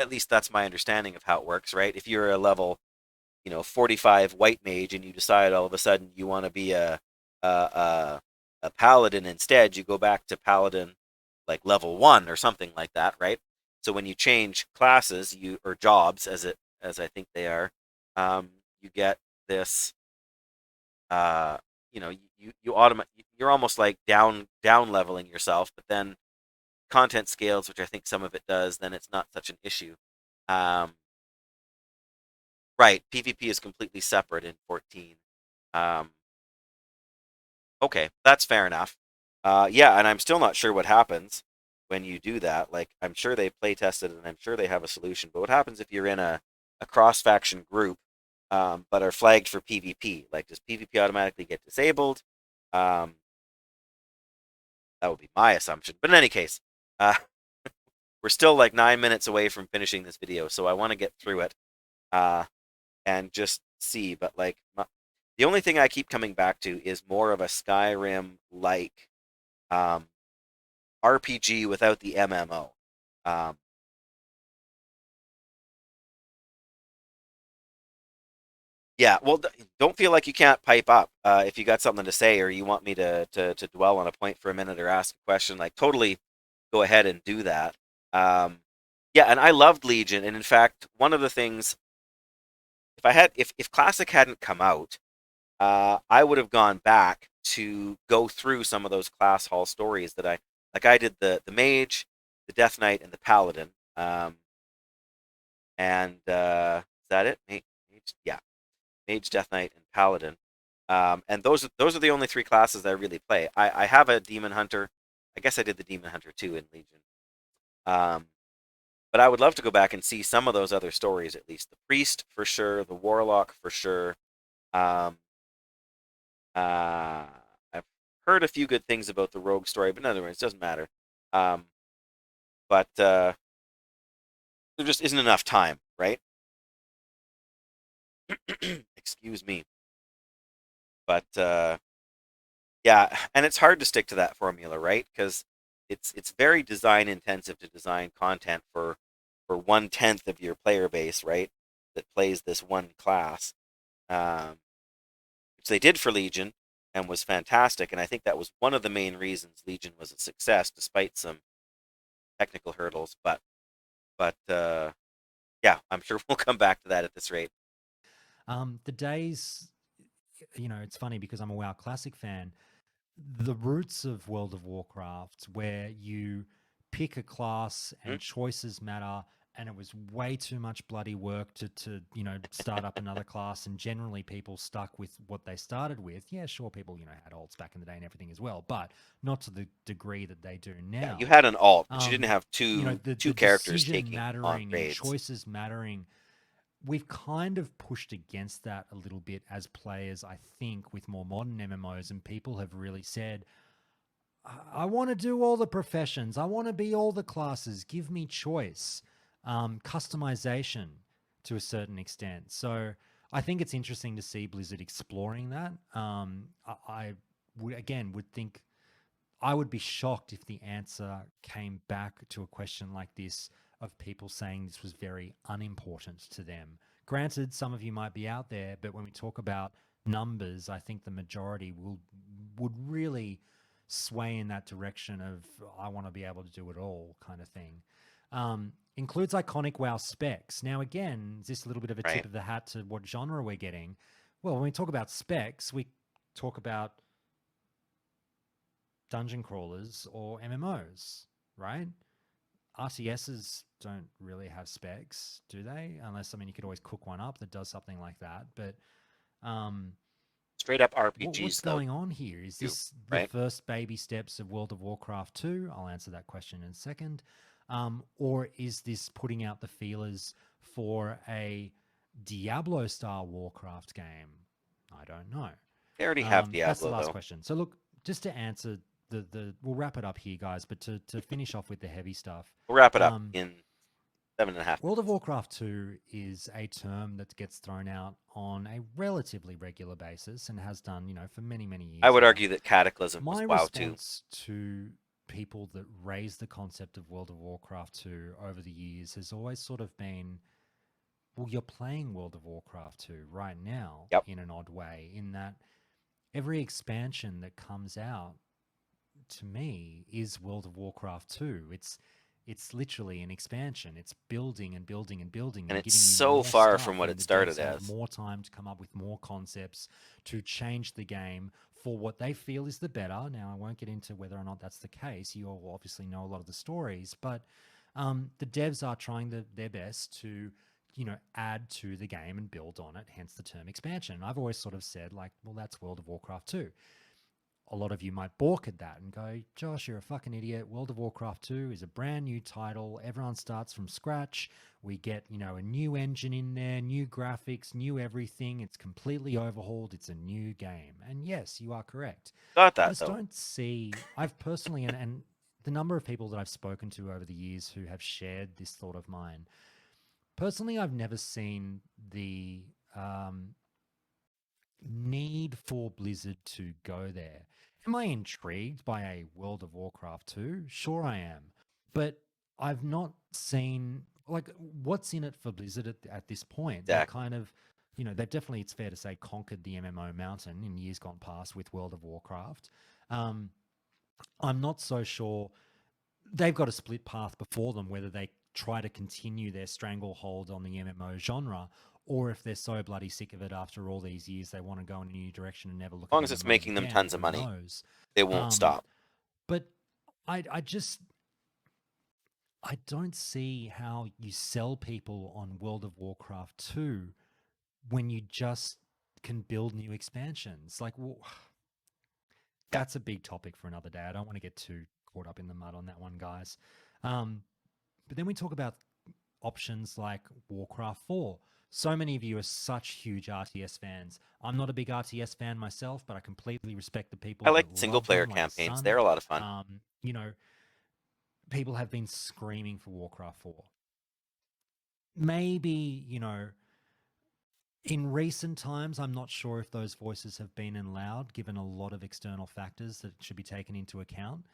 at least that's my understanding of how it works, right? If you're a level, 45 white mage and you decide all of a sudden you want to be a, a a paladin instead, you go back to paladin like level 1 or something like that, right? So when you change classes, you or jobs as I think they are, you get this uh you're almost like down leveling yourself, but then content scales, which I think some of it does, then it's not such an issue. Um, right, PvP is completely separate in 14. Um, okay, that's fair enough. Yeah, and I'm still not sure what happens when you do that. Like, I'm sure they play tested and I'm sure they have a solution. But what happens if you're in a cross faction group, but are flagged for PvP? Like, does PvP automatically get disabled? Um, that would be my assumption. But in any case, uh, we're still like 9 minutes away from finishing this video, so I want to get through it uh, and just see. But like, the only thing I keep coming back to is more of a Skyrim like um, RPG without the MMO. Um, yeah, well, don't feel like you can't pipe up if you got something to say or you want me to dwell on a point for a minute or ask a question. Like, totally go ahead and do that. Um, yeah, and I loved Legion, and in fact, one of the things if Classic hadn't come out, I would have gone back to go through some of those class hall stories that I did the mage, the death knight, and the paladin. And is that it? Mage, yeah, mage, death knight, and paladin. And those are the only three classes that I really play. I have a demon hunter. I guess I did the demon hunter too in Legion. Um, but I would love to go back and see some of those other stories at least. The priest for sure, the warlock for sure. Um, Uh, I've heard a few good things about the Rogue story, but in other words, it doesn't matter. Um, but there just isn't enough time, right? Excuse me. But yeah, and it's hard to stick to that formula, right? Because it's very design intensive to design content for 1/10 of your player base, right? That plays this one class, um, which they did for Legion and was fantastic. And I think that was one of the main reasons Legion was a success, despite some technical hurdles. But yeah, I'm sure we'll come back to that at this rate. The days, it's funny because I'm a WoW Classic fan. The roots of World of Warcraft, where you pick a class Hmm? and choices matter, and it was way too much bloody work to start up another class, and generally people stuck with what they started with. Yeah, sure, people had alts back in the day and everything as well, but not to the degree that they do Yeah, you now. had an alt, but you didn't Um, have two the two characters decision taking on mattering and raids. choices mattering, we've kind of pushed against that a little bit as players, I think, with more modern MMOs, and people have really said, I want to do all the professions. I want to be all the classes. Give me choice, customization to a certain extent. So I think it's interesting to see Blizzard exploring that. I would again would think I would be shocked if the answer came back to a question like this of people saying this was very unimportant to them. Granted, some of you might be out there, but when we talk about numbers, I think the majority would really sway in that direction of I want to be able to do it all kind of thing. Includes iconic WoW specs. Now, again, is this a little bit of a tip Right? of the hat to what genre we're getting? Well, when we talk about specs, we talk about dungeon crawlers or MMOs, right? RTSs don't really have specs, do they? Unless, I mean, you could always cook one up that does something like that. But um, Straight up what's RPGs though, going on here? Is too, this the right? first baby steps of World of Warcraft 2? I'll answer that question in a second. Or is this putting out the feelers for a Diablo style Warcraft game? I don't know. They already have That's the Diablo last though. question. So look, just to answer we'll wrap it up here, guys. But to finish off with the heavy stuff, We'll wrap it up um, in 7.5 minutes. World of Warcraft 2 is a term that gets thrown out on a relatively regular basis and has done, for many, many I years would now. argue that Cataclysm was My WoW too. response to people that raised the concept of World of Warcraft 2 over the years has always sort of been, well, you're playing World of Warcraft 2 right now Yep. in an odd way, in that every expansion that comes out to me is World of Warcraft 2. It's literally an expansion. It's building and building and building And and it's giving you so more far from stuff, what and it the started devs have as. more time to come up with more concepts to change the game for what they feel is the better. Now, I won't get into whether or not that's the case. You all obviously know a lot of the stories, but the devs are trying their best to, add to the game and build on it, hence the term expansion. I've always sort of said, like, well, that's World of Warcraft 2. A lot of you might balk at that and go, Josh, you're a fucking idiot. World of Warcraft 2 is a brand new title. Everyone starts from scratch. We get, a new engine in there, new graphics, new everything. It's completely overhauled. It's a new game. And yes, you are correct. Got I that just though. don't see, I've personally, and the number of people that I've spoken to over the years who have shared this thought of mine, personally, I've never seen the need for Blizzard to go there. Am I intrigued by a World of Warcraft 2? Sure, I am. But I've not seen, like, what's in it for Blizzard at this point. They've Exactly. kind of, they've definitely, it's fair to say, conquered the MMO mountain in years gone past with World of Warcraft. Um, I'm not so sure they've got a split path before them, whether they try to continue their stranglehold on the MMO genre, or if they're so bloody sick of it after all these years, they want to go in a new direction and never look As at long as it's MMOs making them again. tons of Who money, knows? they won't Um, stop. but I don't see how you sell people on World of Warcraft 2 when you just can build new expansions. Like, well, Yeah. that's a big topic for another day. I don't want to get too caught up in the mud on that one, guys. Um, but then we talk about options like Warcraft 4. So many of you are such huge RTS fans. I'm not a big RTS fan myself, but I completely respect the I people like that single love player them, like the campaigns. Sun. They're a lot of fun. Um, you know, People have been screaming for Warcraft 4. Maybe, in recent times, I'm not sure if those voices have been in loud, given a lot of external factors that should be taken into account.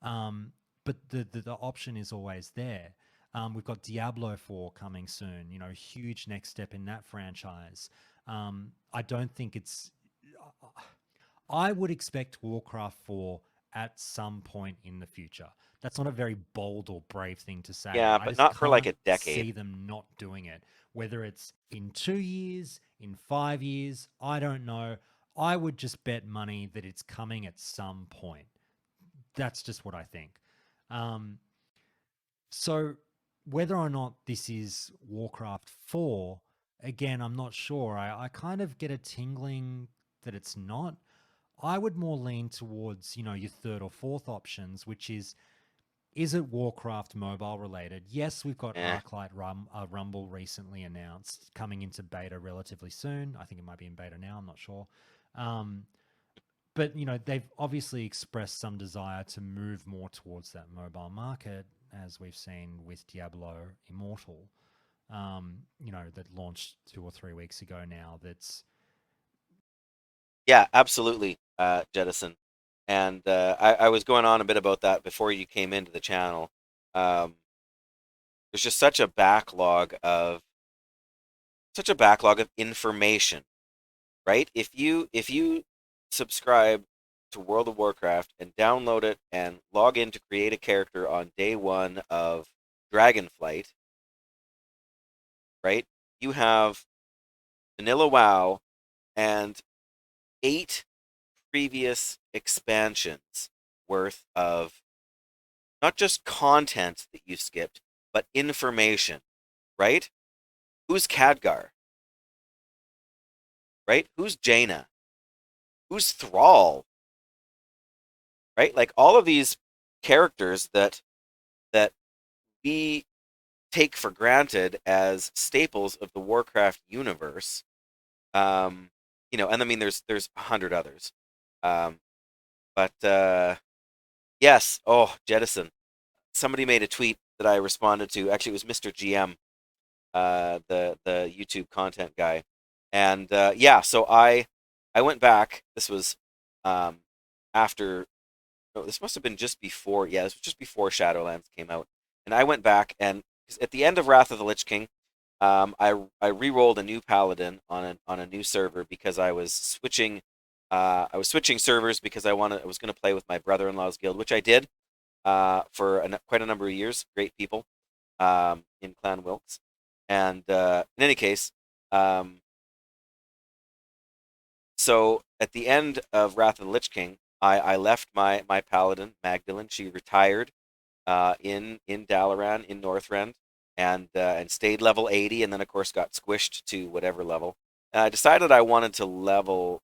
Um, but the option is always there. We've got Diablo 4 coming soon, huge next step in that franchise. I don't think it's. I would expect Warcraft 4 at some point in the future. That's not a very bold or brave thing to say. Yeah, I but just not for like can't a decade. see them not doing it. Whether it's in 2 years, in 5 years, I don't know. I would just bet money that it's coming at some point. That's just what I think. Um, so whether or not this is Warcraft 4, again, I'm not sure. I kind of get a tingling that it's not. I would more lean towards, your third or fourth options, which is it Warcraft mobile related? Yes, we've got Eh. Arclight Rumble recently announced, coming into beta relatively soon. I think it might be in beta now, I'm not sure. Um, but they've obviously expressed some desire to move more towards that mobile market, as we've seen with Diablo Immortal. That launched 2 or 3 weeks ago now. That's Yeah, absolutely, Jettison. And I was going on a bit about that before you came into the channel. Um, there's just such a backlog of information, right? If you subscribe to World of Warcraft and download it and log in to create a character on day one of Dragonflight, right? You have vanilla WoW and 8 previous expansions worth of not just content that you skipped, but information, right? Who's Khadgar, right? Who's Jaina? Who's Thrall, right? Like all of these characters that we take for granted as staples of the Warcraft universe. Um, and I mean, there's 100 others. Um, but yes, oh, Jettison. Somebody made a tweet that I responded to. Actually, it was Mr. GM, the YouTube content guy, and yeah. So I went back. This was um, after no, this must have been just before. Yeah, this was just before Shadowlands came out, and I went back and 'cause at the end of Wrath of the Lich King, I re-rolled a new paladin on a new server because I was switching. I was switching servers because I was going to play with my brother-in-law's guild, which I did for quite a number of years. Great people in Clan Wilkes, and in any case, um, so at the end of Wrath of the Lich King, I left my paladin Magdalene. She retired in Dalaran in Northrend and stayed level 80, and then of course got squished to whatever level. And I decided I wanted to level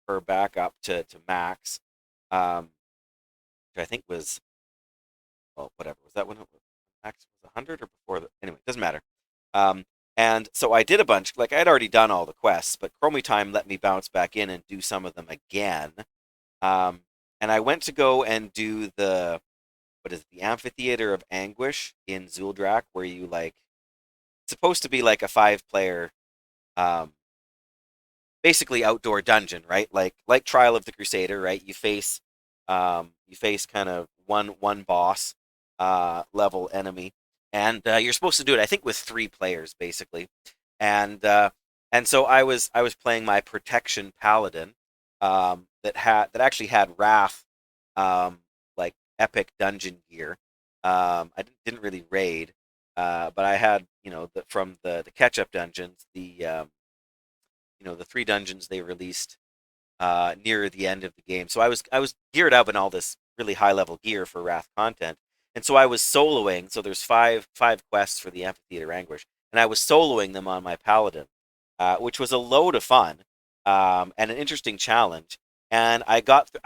her back up to max, which I think was, well, whatever was that when max was 100 or before the, anyway, doesn't matter. Um, and so I did a bunch, like I'd already done all the quests, but Chromie Time let me bounce back in and do some of them again. Um, and I went to go and do the what is it, the Amphitheater of Anguish in Zuldrak, where you like it's supposed to be like a 5 player, um, basically outdoor dungeon, right? Like Trial of the Crusader, right? You face kind of one boss level enemy, and you're supposed to do it. I think with 3 players basically, and uh, and so I was playing my protection paladin that actually had Wrath, um, like epic dungeon gear. I didn't really raid, but I had from the catch up dungeons the 3 dungeons they released near the end of the game. So I was geared up in all this really high level gear for Wrath content, and so I was soloing. So there's five quests for the Amphitheater Anguish, and I was soloing them on my paladin, which was a load of fun and an interesting challenge. And I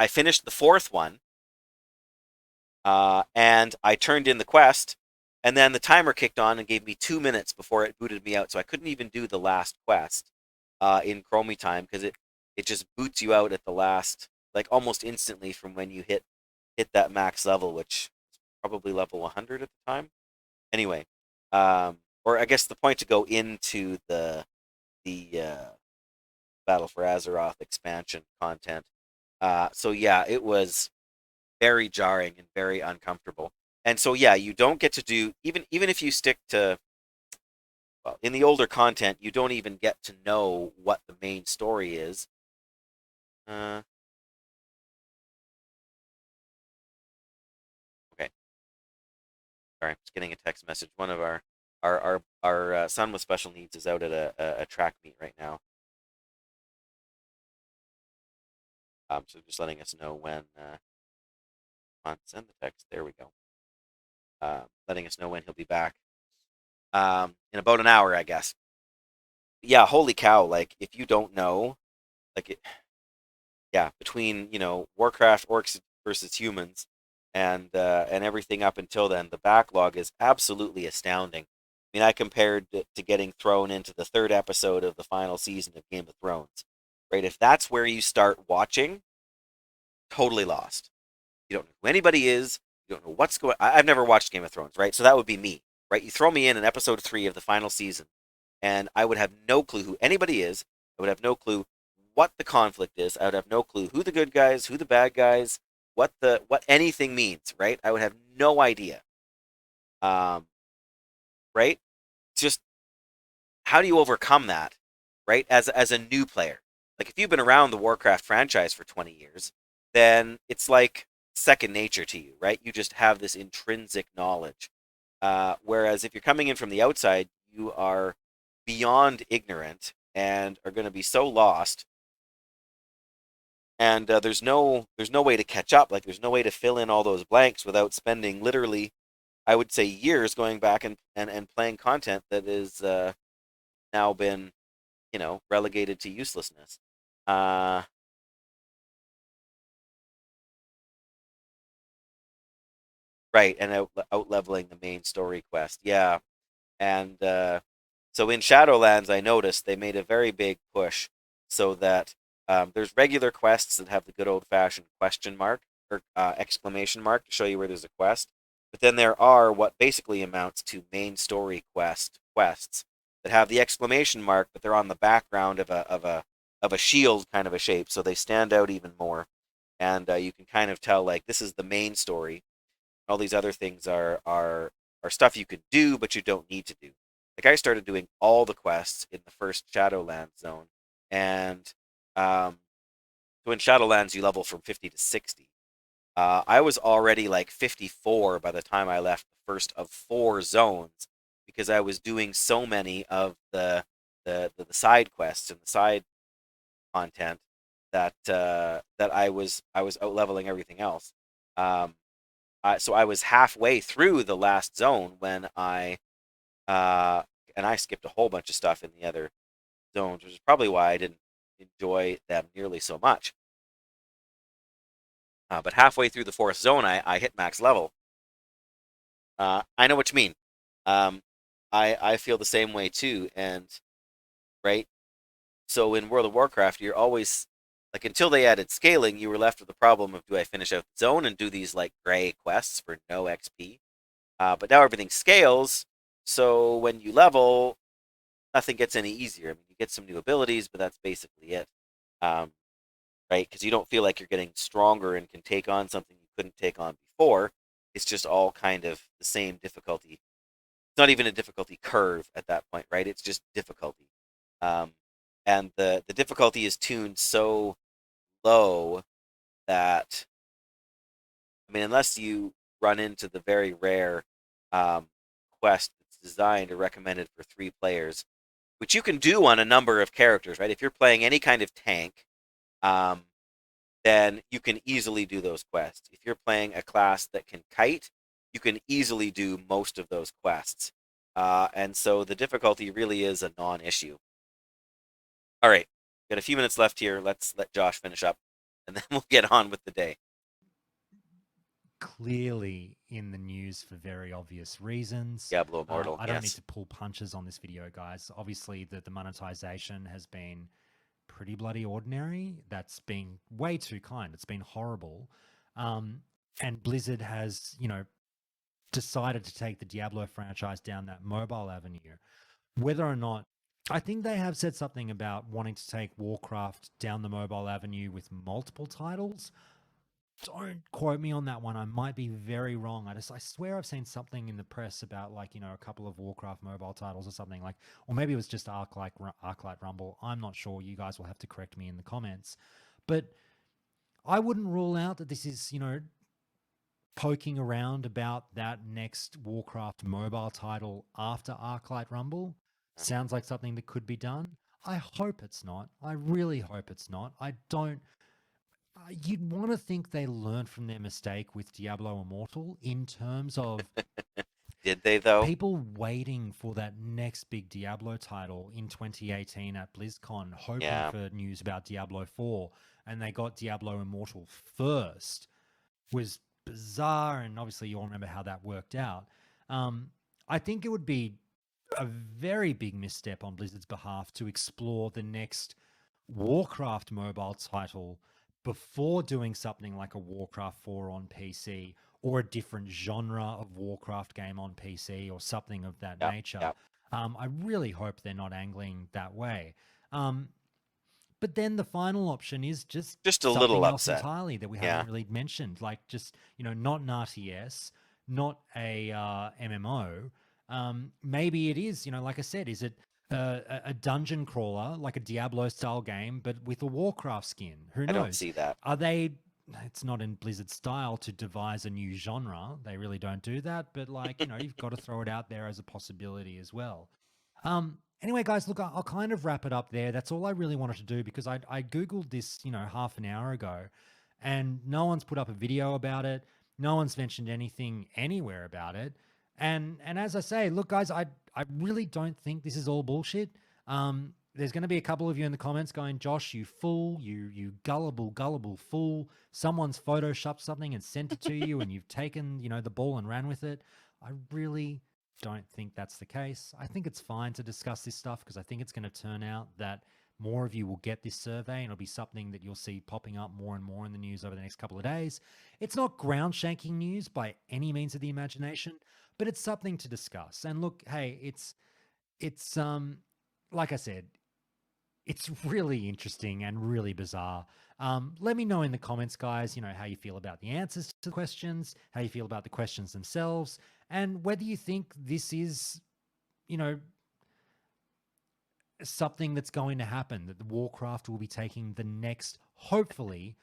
finished the 4th one, and I turned in the quest, and then the timer kicked on and gave me 2 minutes before it booted me out. So I couldn't even do the last quest in Chromie Time because it just boots you out at the last, like almost instantly from when you hit that max level, which is probably level 100 at the time. Anyway, or I guess the point to go into the Battle for Azeroth expansion content. So yeah, it was very jarring and very uncomfortable. And so yeah, you don't get to do even if you stick to well, in the older content, you don't even get to know what the main story is. Uh, okay, sorry, I'm just getting a text message. One of our son with special needs is out at a track meet right now. So just letting us know when. On send the text. There we go. Letting us know when he'll be back. In about an hour, I guess. Yeah, holy cow! Like if you don't know, like it, yeah, between Warcraft orcs versus humans and everything up until then, the backlog is absolutely astounding. I mean, I compared it to getting thrown into the 3rd episode of the final season of Game of Thrones, right? If that's where you start watching, totally lost. You don't know who anybody is. You don't know what's going. I've never watched Game of Thrones, right? So that would be me, right? You throw me in episode 3 of the final season, and I would have no clue who anybody is. I would have no clue what the conflict is. I would have no clue who the good guys, who the bad guys, what anything means, right? I would have no idea. Um, right? Just how do you overcome that, right? As a new player, like if you've been around the Warcraft franchise for 20 years, then it's like second nature to you, right? You just have this intrinsic knowledge. Whereas if you're coming in from the outside, you are beyond ignorant and are going to be so lost, and there's no way to catch up. Like there's no way to fill in all those blanks without spending literally, I would say, years going back and playing content that is now been relegated to uselessness. Uh, right, and out leveling the main story quest. Yeah, and so in Shadowlands, I noticed they made a very big push so that there's regular quests that have the good old fashioned question mark or exclamation mark to show you where there's a quest. But then there are what basically amounts to main story quests that have the exclamation mark, but they're on the background of a shield kind of a shape, so they stand out even more. and you can kind of tell like this is the main story. All these other things are stuff you could do, but you don't need to do. Like I started doing all the quests in the first Shadowlands zone, and so in Shadowlands you level from 50 to 60. I was already like 54 by the time I left the first of four zones because I was doing so many of the side quests and the side content that I was out leveling everything else. Um, so I was halfway through the last zone when uh, and I skipped a whole bunch of stuff in the other zones, which is probably why I didn't enjoy them nearly so much. But halfway through the fourth zone, I hit max level. I know what you mean. Um, I feel the same way too, and right. So in World of Warcraft, you're always like until they added scaling, you were left with the problem of do I finish out the zone and do these like gray quests for no XP? But now everything scales, so when you level, nothing gets any easier. I mean, you get some new abilities, but that's basically it. Um, right? Because you don't feel like you're getting stronger and can take on something you couldn't take on before. It's just all kind of the same difficulty. It's not even a difficulty curve at that point, right? It's just difficulty. Um, and the difficulty is tuned so low that I mean, unless you run into the very rare um, quest that's designed or recommended for three players, which you can do on a number of characters, right? If you're playing any kind of tank, um, then you can easily do those quests. If you're playing a class that can kite, you can easily do most of those quests. And so the difficulty really is a non-issue. All right, got a few minutes left here. Let's let Josh finish up, and then we'll get on with the day. Clearly in the news for very obvious reasons. Diablo Immortal, I don't need yes. to pull punches on this video, guys. Obviously, the monetization has been pretty bloody ordinary. That's been way too kind. It's been horrible. Um, and Blizzard has, decided to take the Diablo franchise down that mobile avenue. Whether or not, I think they have said something about wanting to take Warcraft down the mobile avenue with multiple titles. Don't quote me on that one. I might be very wrong. I swear I've seen something in the press about like, a couple of Warcraft mobile titles or something like, or maybe it was just Arclight Rumble. I'm not sure. You guys will have to correct me in the comments. But I wouldn't rule out that this is, poking around about that next Warcraft mobile title after Arclight Rumble. Sounds like something that could be done. I hope it's not. I really hope it's not. I don't. You'd want to think they learned from their mistake with Diablo Immortal in terms of Did they though? people waiting for that next big Diablo title in 2018 at BlizzCon, hoping Yeah. for news about Diablo 4, and they got Diablo Immortal first, was bizarre. And obviously, you all remember how that worked out. Um, I think it would be a very big misstep on Blizzard's behalf to explore the next Warcraft mobile title before doing something like a Warcraft 4 on PC or a different genre of Warcraft game on PC or something of that Yeah. nature. Yeah. I really hope they're not angling that way. Um, but then the final option is just Just a little something else upset. entirely that we haven't Yeah. really mentioned, like just not an RTS, not a MMO. Maybe it is, like I said, is it a dungeon crawler, like a Diablo style game, but with a Warcraft skin? Who I don't knows? see that. Are they? It's not in Blizzard style to devise a new genre. They really don't do that. But like you've got to throw it out there as a possibility as well. Anyway, guys, look, I'll kind of wrap it up there. That's all I really wanted to do because I Googled this, half an hour ago and no one's put up a video about it. No one's mentioned anything anywhere about it. And as I say, look, guys, I really don't think this is all bullshit. There's going to be a couple of you in the comments going, Josh, you fool, you gullible fool. Someone's photoshopped something and sent it to you, and you've taken, the ball and ran with it. I really don't think that's the case. I think it's fine to discuss this stuff because I think it's going to turn out that more of you will get this survey and it'll be something that you'll see popping up more and more in the news over the next couple of days. It's not ground shaking news by any means of the imagination, but it's something to discuss. And look, hey, it's like I said, it's really interesting and really bizarre. Let me know in the comments, guys, how you feel about the answers to the questions, how you feel about the questions themselves, and whether you think this is, you know, something that's going to happen, that the Warcraft will be taking the next, hopefully,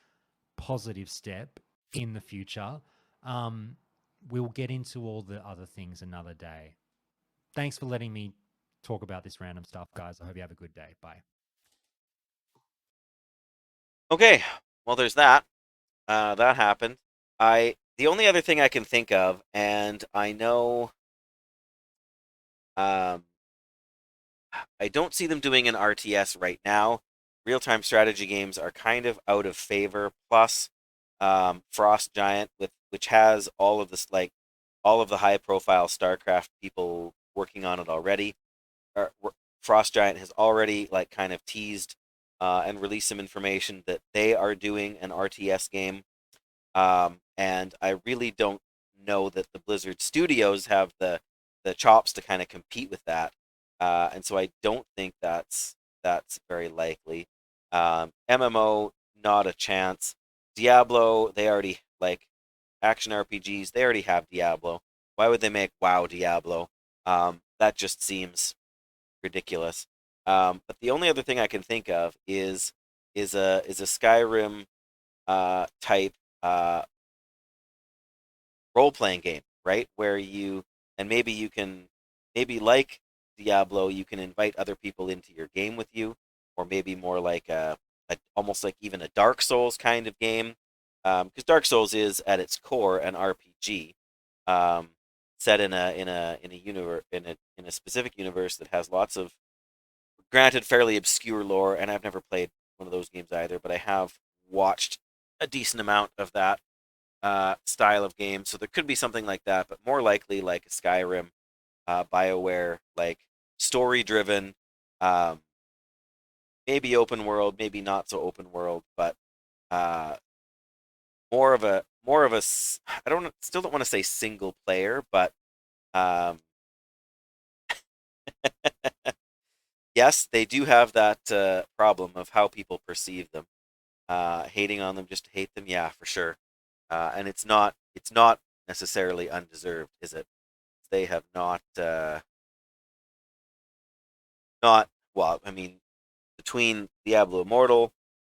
positive step in the future. Um, we'll get into all the other things another day. Thanks for letting me talk about this random stuff, guys. I hope you have a good day. Bye. Okay, well, there's that. That happened. The only other thing I can think of, and I know, um, I don't see them doing an RTS right now. Real-time strategy games are kind of out of favor. Plus, Frost Giant, with which has all of this, like all of the high-profile StarCraft people working on it already. Frost Giant has already like kind of teased and released some information that they are doing an RTS game. And I really don't know that the Blizzard Studios have the chops to kind of compete with that. And so I don't think that's very likely. MMO, not a chance. Diablo, they already like action RPGs. They already have Diablo. Why would they make WoW Diablo? That just seems ridiculous. But the only other thing I can think of is a Skyrim type uh, role playing game, right? Where you and maybe you can maybe like Diablo, you can invite other people into your game with you, or maybe more like a almost like even a Dark Souls kind of game, because Dark Souls is at its core an RPG, um, set in a universe in a specific universe that has lots of granted fairly obscure lore, and I've never played one of those games either, but I have watched a decent amount of that style of game. So there could be something like that, but more likely like a Skyrim, BioWare, like story driven, um, maybe open world, maybe not so open world, but uh, I don't still don't want to say single player, but um, yes, they do have that problem of how people perceive them. Hating on them just to hate them, yeah, for sure. And it's not necessarily undeserved, is it? They have not well, I mean, between Diablo Immortal,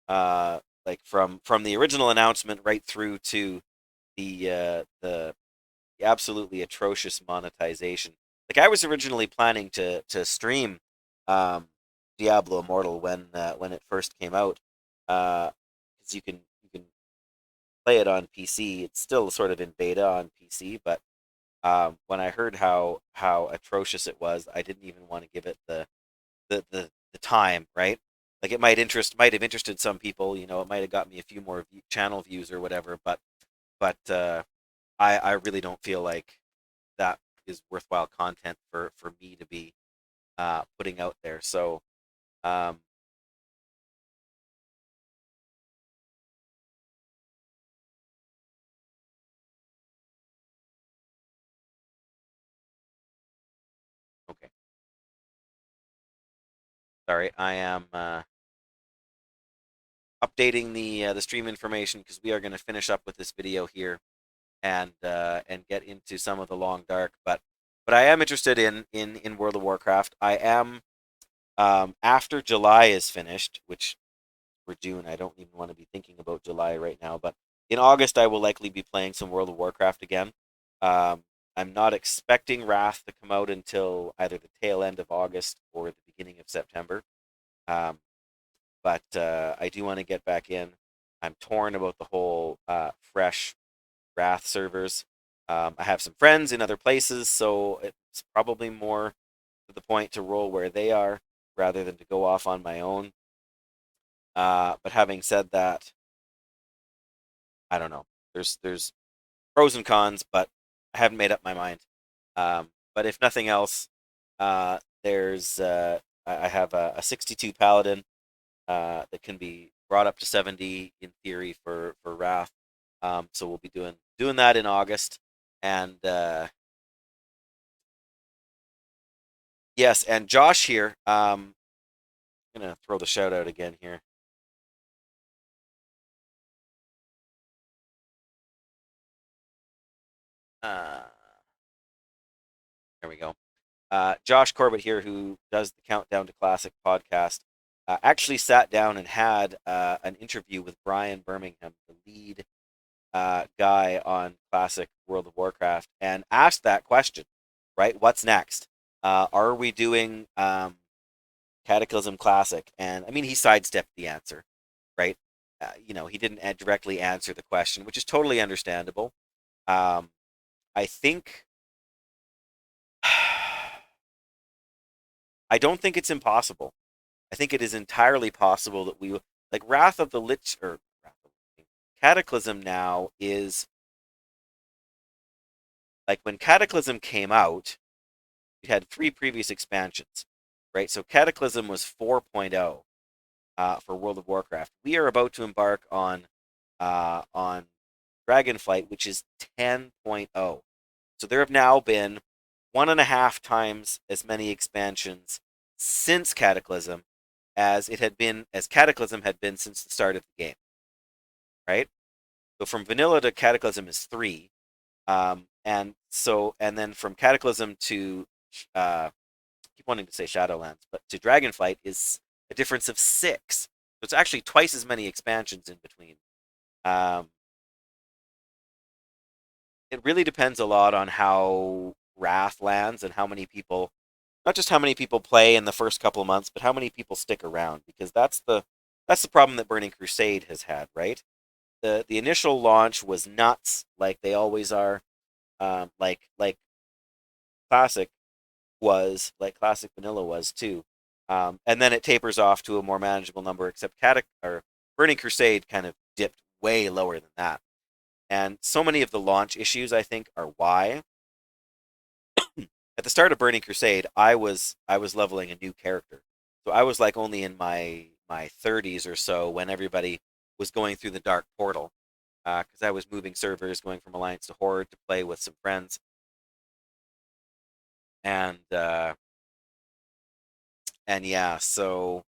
like from the original announcement right through to the absolutely atrocious monetization. Like I was originally planning to stream um, Diablo Immortal when it first came out, because you can play it on PC. It's still sort of in beta on PC, but when I heard how atrocious it was, I didn't even want to give it the time, right? Like it might have interested some people, it might have got me a few more channel views or whatever, but I really don't feel like that is worthwhile content for me to be putting out there. So um, okay, sorry, I am updating the stream information because we are going to finish up with this video here and get into some of the long dark. But I am interested in World of Warcraft. I am after July is finished, which for June I don't even want to be thinking about July right now. But in August I will likely be playing some World of Warcraft again. Um, I'm not expecting Wrath to come out until either the tail end of August or the beginning of September. Um, but I do want to get back in. I'm torn about the whole fresh Wrath servers. I have some friends in other places, so it's probably more to the point to roll where they are rather than to go off on my own. But having said that, I don't know. There's pros and cons, but I haven't made up my mind. But if nothing else, there's I have a 62 paladin that can be brought up to 70 in theory for Wrath. So we'll be doing that in August, and yes, and Josh here. I'm gonna throw the shout out again here. Uh, there we go. Josh Corbett here, who does the Countdown to Classic podcast, actually sat down and had an interview with Brian Birmingham, the lead guy on Classic World of Warcraft, and asked that question, right? What's next? Are we doing Cataclysm Classic? And I mean, he sidestepped the answer, right? He didn't directly answer the question, which is totally understandable. Um, I think I don't think it's impossible. I think it is entirely possible that we like Wrath of the Lich or Cataclysm now is like when Cataclysm came out, we had three previous expansions, right? So Cataclysm was 4.0 for World of Warcraft. We are about to embark on Dragonflight, which is 10.0. So there have now been 1.5 times as many expansions since Cataclysm as Cataclysm had been since the start of the game, right? So from vanilla to Cataclysm is three, and then from Cataclysm to I keep wanting to say Shadowlands, but to Dragonflight is a difference of six. So it's actually twice as many expansions in between. Um, it really depends a lot on how Wrath lands and how many people, not just how many people play in the first couple of months, but how many people stick around, because that's the problem that Burning Crusade has had, right? The initial launch was nuts, like they always are. Like classic like classic vanilla was too. And then it tapers off to a more manageable number, except or Burning Crusade kind of dipped way lower than that. And so many of the launch issues, I think, are why. At the start of Burning Crusade, I was leveling a new character, so I was like only in my 30s or so when everybody was going through the dark portal, because I was moving servers, going from Alliance to Horde to play with some friends, and yeah, so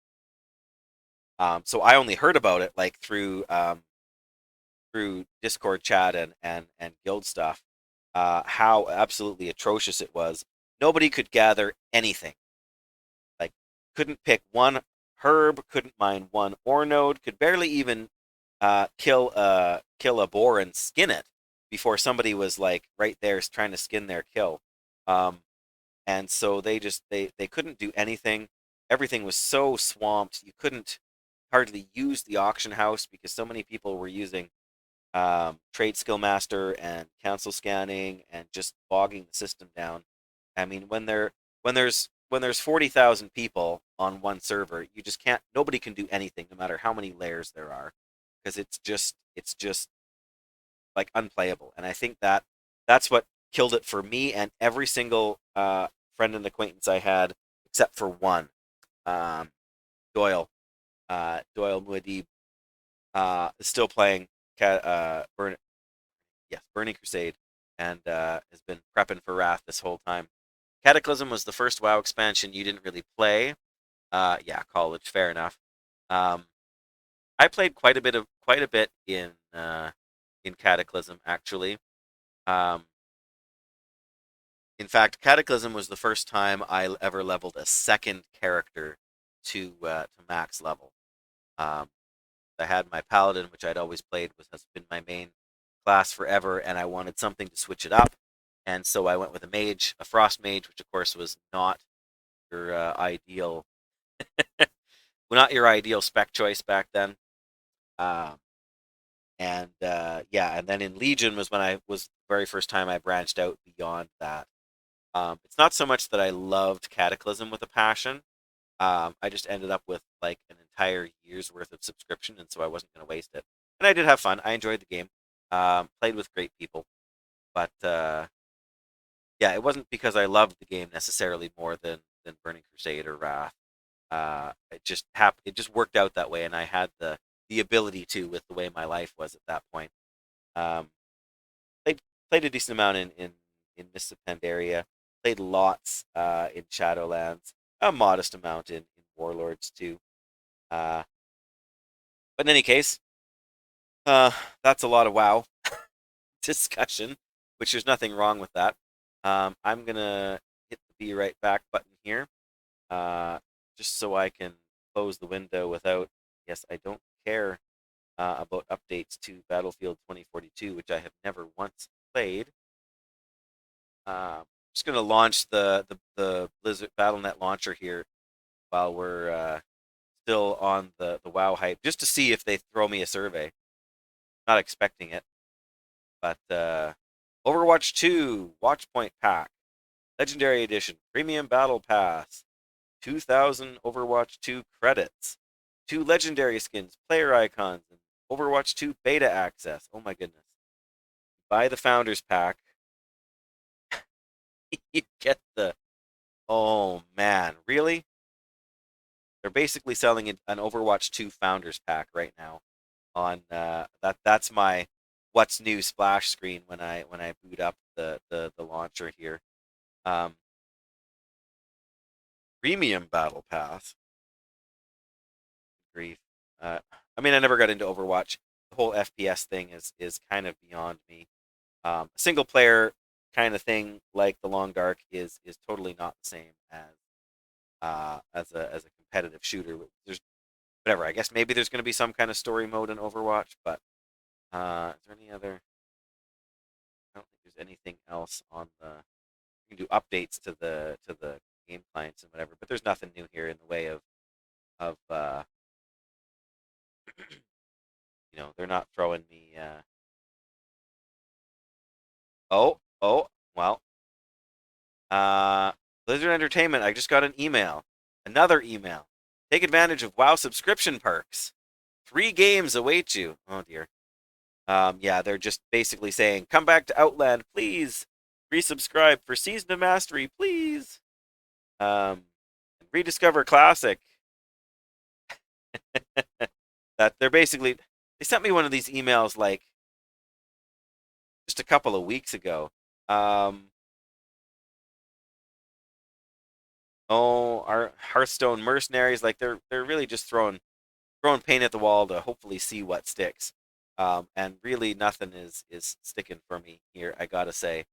I only heard about it like through Discord chat and guild stuff, how absolutely atrocious it was. Nobody could gather anything. Like, couldn't pick one herb, couldn't mine one ore node, could barely even kill a boar and skin it before somebody was like right there trying to skin their kill. Um, and so they couldn't do anything. Everything was so swamped. You couldn't hardly use the auction house because so many people were using trade skill master and council scanning and just bogging the system down. I mean, when there's 40,000 people on one server, you just can't. Nobody can do anything, no matter how many layers there are, because it's just like unplayable. And I think that's what killed it for me and every single friend and acquaintance I had, except for one, um, Doyle. Doyle Muad'Dib is still playing Burning Crusade, and has been prepping for Wrath this whole time. Cataclysm was the first WoW expansion you didn't really play. Yeah, college, fair enough. Um, I played quite a bit in Cataclysm actually. Um, in fact, Cataclysm was the first time I ever leveled a second character to max level. Um, I had my paladin, which I'd always played, has been my main class forever, and I wanted something to switch it up, and so I went with a mage, a frost mage, which of course was your ideal, not your ideal spec choice back then. Um, and yeah, and then in Legion was when I was the very first time I branched out beyond that. It's not so much that I loved Cataclysm with a passion. I just ended up with like an entire year's worth of subscription, and so I wasn't going to waste it. And I did have fun. I enjoyed the game. Played with great people, but yeah, it wasn't because I loved the game necessarily more than Burning Crusade or Wrath. It just worked out that way, and I had the ability to with the way my life was at that point. Um, played a decent amount in Mists of Pandaria. Played lots in Shadowlands. A modest amount in Warlords too. Uh, but in any case, uh, that's a lot of WoW discussion. which there's nothing wrong with that. I'm gonna hit the be right back button here, uh, just so I can close the window without. Yes, I don't care about updates to Battlefield 2042, which I have never once played. Just gonna launch the Blizzard BattleNet launcher here while we're still on the WoW hype, just to see if they throw me a survey. Not expecting it, but Overwatch 2 Watchpoint Pack, Legendary Edition, Premium Battle Pass, 2,000 Overwatch 2 credits, 2 legendary skins, player icons, and Overwatch 2 beta access. Oh my goodness. Buy the Founders Pack. You get the. Oh man, really? They're basically selling an Overwatch 2 Founders Pack right now. On that's my what's new splash screen when I boot up the launcher here. Um, Premium Battle Pass. Grief. I mean, I never got into Overwatch. The whole FPS thing is kind of beyond me. Single player kind of thing like the Long Dark is totally not the same as a competitive shooter. There's whatever. I guess maybe there's going to be some kind of story mode in Overwatch, but is there any other? I don't think there's anything else on the. You can do updates to the game clients and whatever, but there's nothing new here in the way of they're not throwing me. Oh well. Uh, Blizzard Entertainment. I just got an email. Another email. Take advantage of WoW subscription perks. 3 games await you. Oh dear. Yeah, they're just basically saying, come back to Outland, please. Resubscribe for Season of Mastery, please. Rediscover Classic. That they're basically. They sent me one of these emails like just a couple of weeks ago. Um, our Hearthstone mercenaries, like they're really just throwing paint at the wall to hopefully see what sticks. And really nothing is sticking for me here, I gotta say.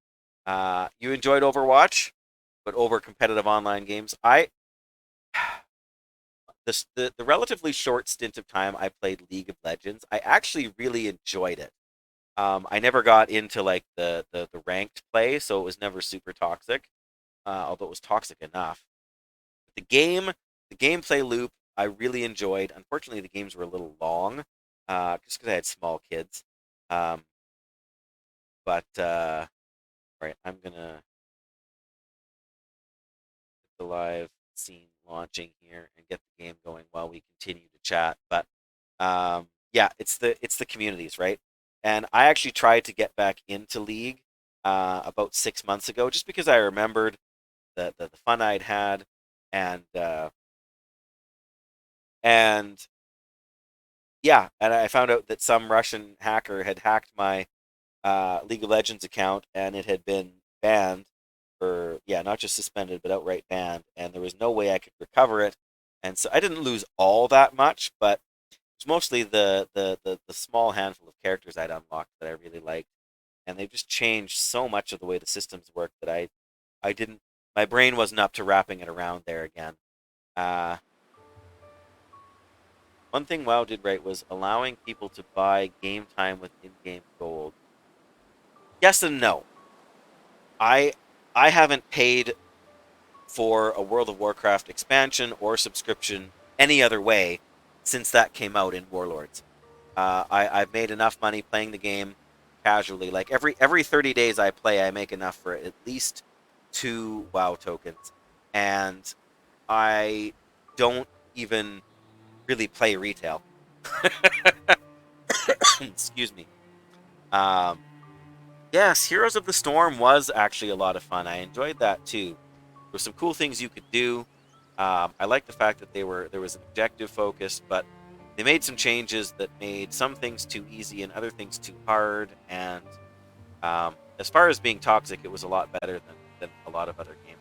You enjoyed Overwatch, but over competitive online games, the relatively short stint of time I played League of Legends, I actually really enjoyed it. I never got into like the ranked play, so it was never super toxic, although it was toxic enough. The game, the gameplay loop, I really enjoyed. Unfortunately, the games were a little long, just because I had small kids. Um, but right, I'm gonna get the live scene launching here and get the game going while we continue to chat. But yeah, it's the communities, right? And I actually tried to get back into League about 6 months ago, just because I remembered the fun I'd had, and and yeah, and I found out that some Russian hacker had hacked my League of Legends account, and it had been banned for, yeah, not just suspended but outright banned, and there was no way I could recover it. And so I didn't lose all that much, but it's mostly the small handful of characters I'd unlocked that I really liked, and they've just changed so much of the way the systems work that I didn't my brain wasn't up to wrapping it around there again. Uh, One thing WoW did right was allowing people to buy game time with in-game gold. Yes and no. I I haven't paid for a World of Warcraft expansion or subscription any other way since that came out in Warlords. I've made enough money playing the game casually. Like every 30 days I play, I make enough for at least 2 WoW tokens, and I don't even really play retail. Excuse me. Um, yes, Heroes of the Storm was actually a lot of fun. I enjoyed that too. There were some cool things you could do. I like the fact that there was an objective focus, but they made some changes that made some things too easy and other things too hard. And as far as being toxic, it was a lot better than a lot of other games